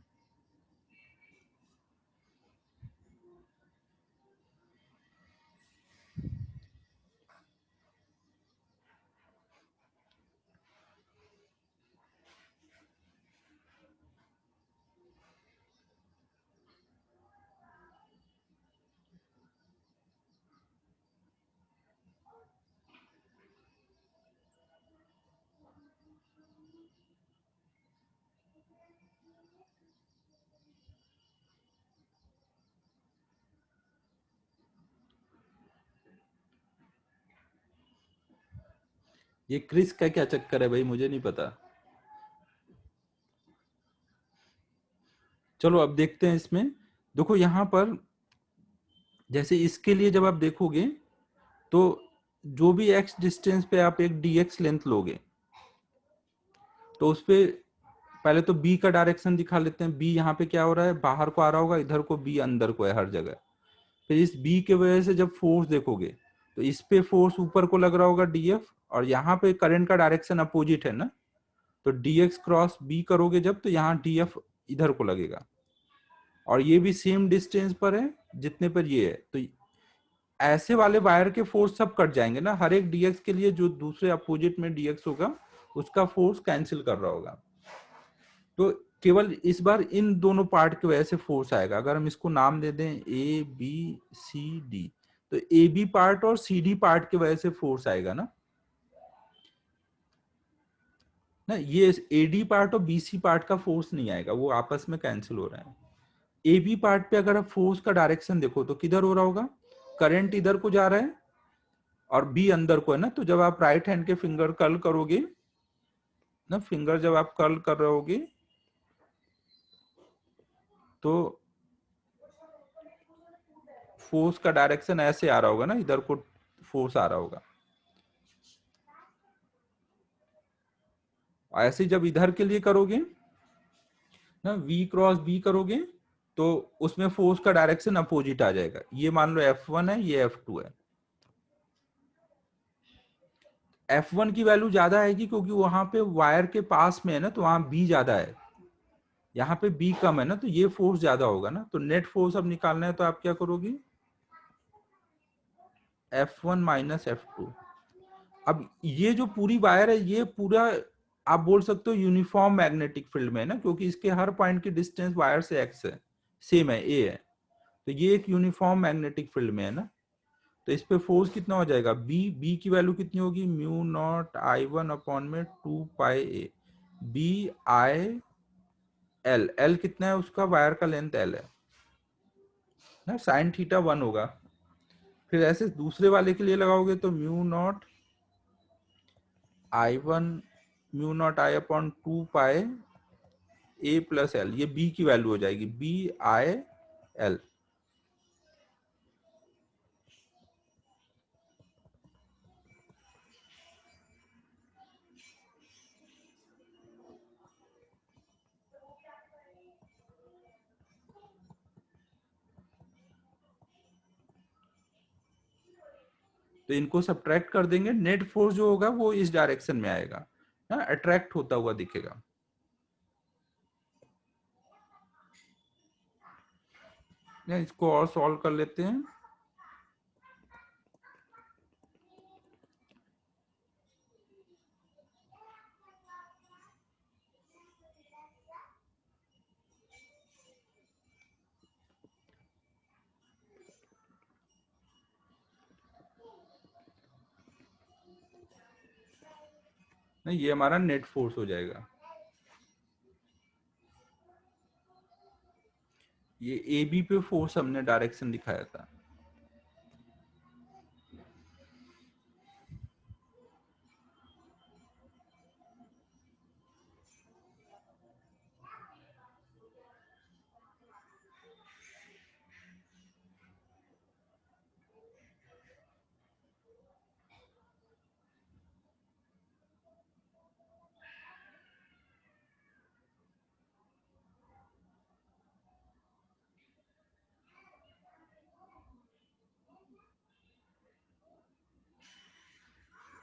ये क्रिस का क्या चक्कर है भाई, मुझे नहीं पता। चलो अब देखते हैं इसमें। देखो यहाँ पर जैसे इसके लिए जब आप देखोगे तो जो भी x डिस्टेंस पे आप एक dx लेंथ लोगे, तो उस पे पहले तो b का डायरेक्शन दिखा लेते हैं। b यहाँ पे क्या हो रहा है, बाहर को आ रहा होगा, इधर को b अंदर को है हर जगह। फिर इस b के वजह से जब फोर्स देखोगे तो इस पे फोर्स ऊपर को लग रहा होगा df, और यहाँ पे करंट का डायरेक्शन अपोजिट है ना, तो dx क्रॉस b करोगे जब, तो यहाँ df इधर को लगेगा, और ये भी सेम डिस्टेंस पर है जितने पर ये है। तो ऐसे वाले वायर के फोर्स सब कट जाएंगे ना, हर एक dx के लिए जो दूसरे अपोजिट में dx होगा उसका फोर्स कैंसिल कर रहा होगा। तो केवल इस बार इन दोनों पार्ट की वजह से फोर्स आएगा। अगर हम इसको नाम दे दें ए बी सी डी, तो ए बी पार्ट और सी डी पार्ट की वजह से फोर्स आएगा ना। ये ए डी पार्ट और बी सी पार्ट का फोर्स नहीं आएगा, वो आपस में कैंसिल हो रहा है। ए बी पार्ट पे अगर आप फोर्स का डायरेक्शन देखो तो किधर हो रहा होगा, करंट इधर को जा रहा है और बी अंदर को है ना। तो जब आप राइट हैंड के फिंगर कर्ल करोगे ना, फिंगर जब आप कर्ल कर रहे होगे तो फोर्स का डायरेक्शन ऐसे आ रहा होगा ना, इधर को फोर्स आ रहा होगा। ऐसे जब इधर के लिए करोगे ना, V क्रॉस B करोगे, तो उसमें फोर्स का डायरेक्शन अपोजिट आ जाएगा। ये मान लो F1 है, ये F2 है। F1 की वैल्यू ज्यादा आएगी क्योंकि वहां पे वायर के पास में है ना, तो वहां B ज्यादा है, यहाँ पे B कम है ना, तो ये फोर्स ज्यादा होगा ना। तो नेट फोर्स अब निकालना है, तो आप क्या करोगे, F1 माइनस F2। अब ये जो पूरी वायर है, ये पूरा आप बोल सकते हो यूनिफॉर्म मैग्नेटिक फील्ड में है ना, क्योंकि इसके हर पॉइंट की डिस्टेंस वायर से x है, सेम है, a है। तो ये एक यूनिफॉर्म मैग्नेटिक फील्ड में है ना। तो इस पे फोर्स कितना हो जाएगा, बी की वैल्यू कितनी होगी, म्यू नॉट I1 अपॉन में 2 pi A, B I L, L कितना है उसका, वायर का लेंथ एल है ना, साइन थीटा 1 होगा। फिर ऐसे दूसरे वाले के लिए लगाओगे तो mu naught I1 mu naught I upon 2 pi A plus L, ये बी की वैल्यू हो जाएगी, बी आई एल। तो इनको सब्ट्रैक्ट कर देंगे, नेट फोर्स जो होगा वो इस डायरेक्शन में आएगा ना, अट्रैक्ट होता हुआ दिखेगा। या इसको और सॉल्व कर लेते हैं। नहीं, ये हमारा नेट फोर्स हो जाएगा। ये ए बी पे फोर्स हमने डायरेक्शन दिखाया था।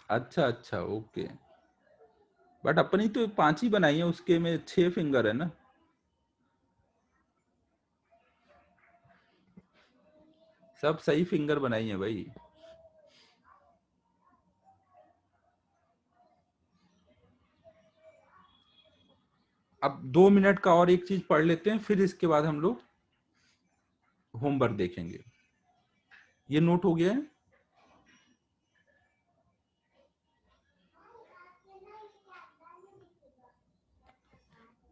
अच्छा अच्छा, ओके। बट अपनी तो 5 ही बनाई है, उसके में 6 फिंगर है ना। सब सही फिंगर बनाई है भाई। अब 2 मिनट का और एक चीज पढ़ लेते हैं, फिर इसके बाद हम लोग होमवर्क देखेंगे। ये नोट हो गया है।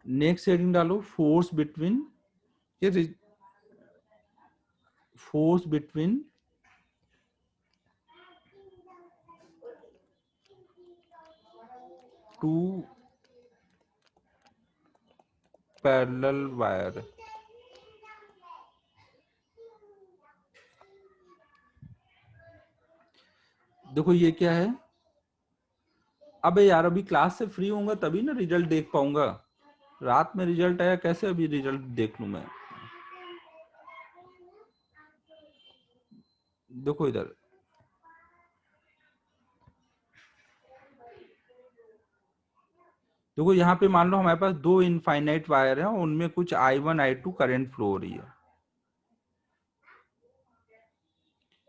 नेक्स्ट हेडिंग डालो, फोर्स बिटवीन, ये force between two parallel wire. देखो ये क्या है। अबे यार, अभी क्लास से फ्री होऊंगा तभी ना रिजल्ट देख पाऊंगा। रात में रिजल्ट आया, कैसे अभी रिजल्ट देख लूं मैं। देखो इधर, देखो यहाँ पे मान लो हमारे पास 2 इनफाइनाइट वायर है, उनमें कुछ I1 I2 करंट फ्लो हो रही है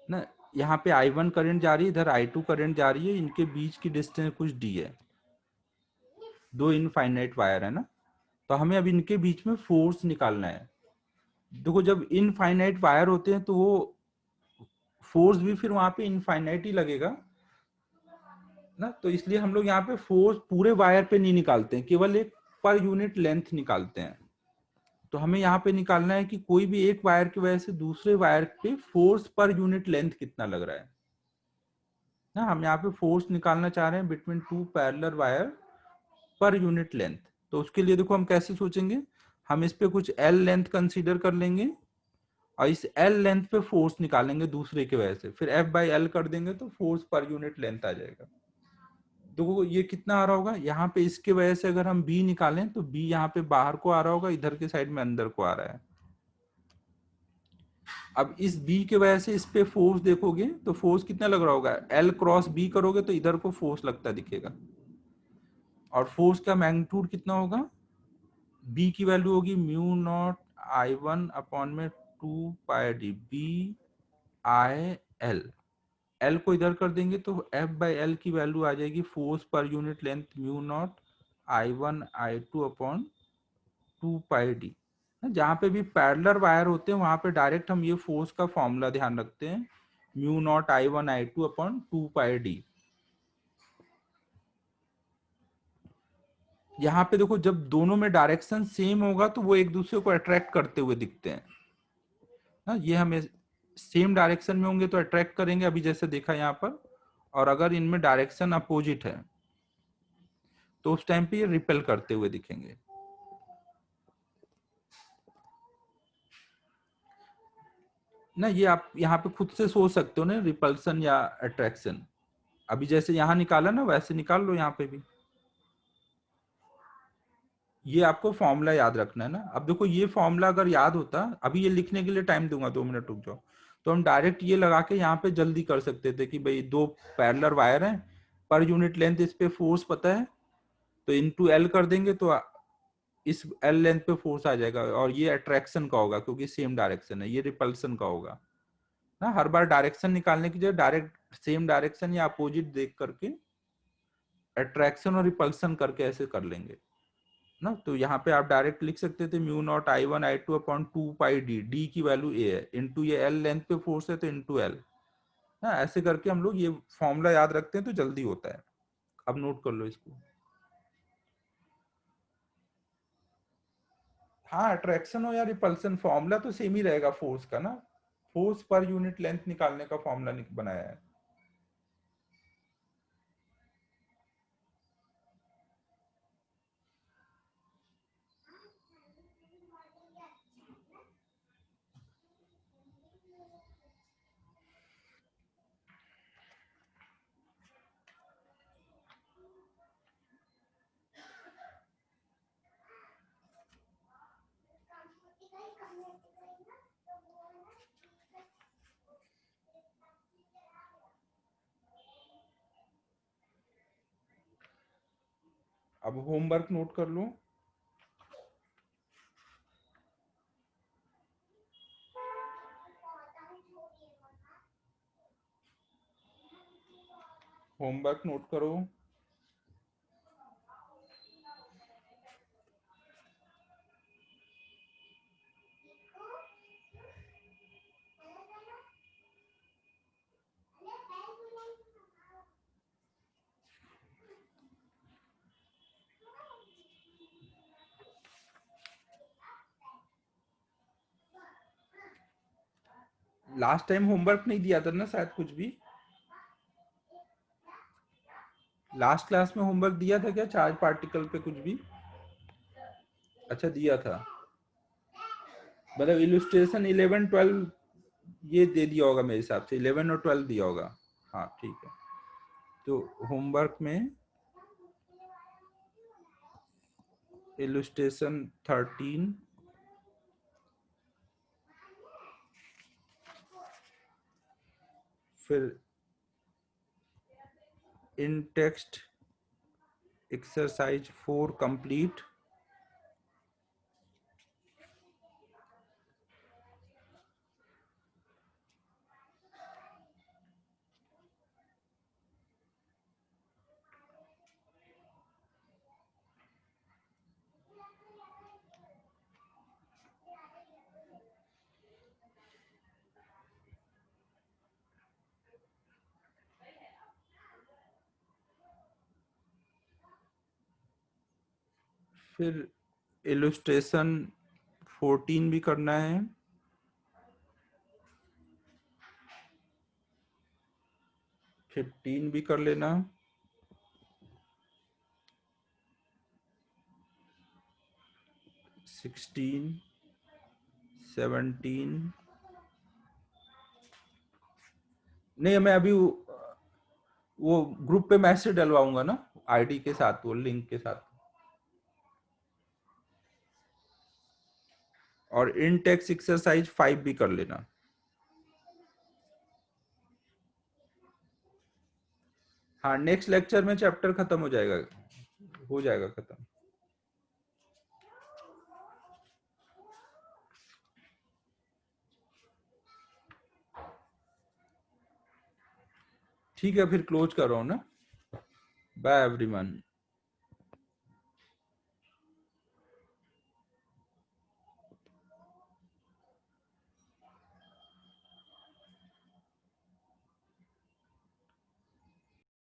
ना। यहाँ पे I1 करंट जा रही है, इधर I2 करंट जा रही है, इनके बीच की डिस्टेंस कुछ d है। 2 इनफाइनाइट वायर है ना, तो हमें अब इनके बीच में फोर्स निकालना है। देखो जब इनफाइनाइट वायर होते हैं तो वो फोर्स भी फिर वहां पे इनफाइनाइट ही लगेगा ना, तो इसलिए हम लोग यहाँ पे फोर्स पूरे वायर पे नहीं निकालते हैं, केवल एक पर यूनिट लेंथ निकालते हैं। तो हमें यहाँ पे निकालना है कि कोई भी एक वायर की वजह से दूसरे वायर पे फोर्स पर यूनिट लेंथ कितना लग रहा है ना। हम यहाँ पे फोर्स निकालना चाह रहे हैं बिटवीन टू पैरेलल वायर पर यूनिट लेंथ। तो उसके लिए देखो हम कैसे सोचेंगे, हम इस पे कुछ एल लेंथ कंसीडर कर लेंगे और इस एल लेंथ पे फोर्स निकालेंगे दूसरे की वजह से, फिर एफ बाई एल कर देंगे तो फोर्स पर यूनिट लेंथ आ जाएगा। देखो ये कितना आ रहा होगा, यहाँ पे इसके वजह से अगर हम बी निकालें तो बी यहाँ पे बाहर को आ रहा होगा, इधर के साइड में अंदर को आ रहा है। अब इस बी के वजह से इस पे फोर्स देखोगे तो फोर्स कितना लग रहा होगा, एल क्रॉस बी करोगे तो इधर को फोर्स लगता दिखेगा। और फोर्स का मैग्नीट्यूड कितना होगा, बी की वैल्यू होगी म्यू नॉट I1 अपॉन में 2 π d B I L. L को इधर कर देंगे तो एफ बाई एल की वैल्यू आ जाएगी force per unit length mu naught I1 I2 upon 2 π d। जहाँ पे भी पैरेलल वायर होते हैं वहां पे डायरेक्ट हम ये फोर्स का फॉर्मूला ध्यान रखते हैं, mu naught I1 I2 upon 2 π d। यहाँ पे देखो जब दोनों में डायरेक्शन सेम होगा तो वो एक दूसरे को अट्रैक्ट करते हुए दिखते हैं ना। ये हमें सेम डायरेक्शन में होंगे तो अट्रैक्ट करेंगे, अभी जैसे देखा यहाँ पर। और अगर इनमें डायरेक्शन अपोजिट है तो उस टाइम पे ये रिपेल करते हुए दिखेंगे ना। ये आप यहाँ पे खुद से सोच सकते हो ना, रिपल्सन या अट्रैक्शन। अभी जैसे यहाँ निकाला ना वैसे निकाल लो यहाँ पे भी। ये आपको फॉर्मूला याद रखना है ना। अब देखो ये फॉर्मूला अगर याद होता, अभी ये लिखने के लिए टाइम दूंगा, 2 मिनट रुक जाओ, तो हम डायरेक्ट ये लगा के यहाँ पे जल्दी कर सकते थे कि भाई 2 पैरेलल वायर हैं, पर यूनिट लेंथ इस पे फोर्स पता है तो इनटू एल कर देंगे तो इस एल लेंथ पे फोर्स आ जाएगा, और ये अट्रैक्शन का होगा क्योंकि सेम डायरेक्शन है, ये रिपल्सन का होगा ना। हर बार डायरेक्शन निकालने की जगह डायरेक्ट सेम डायरेक्शन या अपोजिट देख करके अट्रैक्शन और रिपल्सन करके ऐसे कर लेंगे ना। तो यहाँ पे आप डायरेक्ट लिख सकते थे mu naught I1 I2 upon 2 पाई डी की वैल्यू ए है, इंटू ये एल लेंथ पे फोर्स है तो इंटू एल ना। ऐसे करके हम लोग ये फॉर्मूला याद रखते हैं तो जल्दी होता है। अब नोट कर लो इसको। हाँ, अट्रैक्शन हो या रिपल्सन फॉर्मूला तो सेम ही रहेगा फोर्स का ना। फोर्स पर यूनिट लेंथ निकालने का फॉर्मूला बनाया है। अब होमवर्क नोट कर लो। होमवर्क नोट करो। लास्ट टाइम होमवर्क नहीं दिया था ना शायद कुछ भी। लास्ट क्लास में होमवर्क दिया था क्या चार्ज पार्टिकल पे कुछ भी? अच्छा दिया था, मतलब इलस्ट्रेशन 11 12 ये दे दिया होगा मेरे हिसाब से, 11 और 12 दिया होगा। हाँ ठीक है, तो होमवर्क में इलस्ट्रेशन 13, फिर इन टेक्स्ट एक्सरसाइज 4 कंप्लीट, फिर इलस्ट्रेशन 14 भी करना है, फिर 15 भी कर लेना, 16 17। नहीं, मैं अभी वो ग्रुप पे मैसेज डलवाऊंगा ना आईडी के साथ, वो लिंक के साथ। और इन टेक्स्ट एक्सरसाइज 5 भी कर लेना। हाँ, नेक्स्ट लेक्चर में चैप्टर खत्म हो जाएगा खत्म। ठीक है, फिर क्लोज कर रहा हूँ ना। Bye everyone.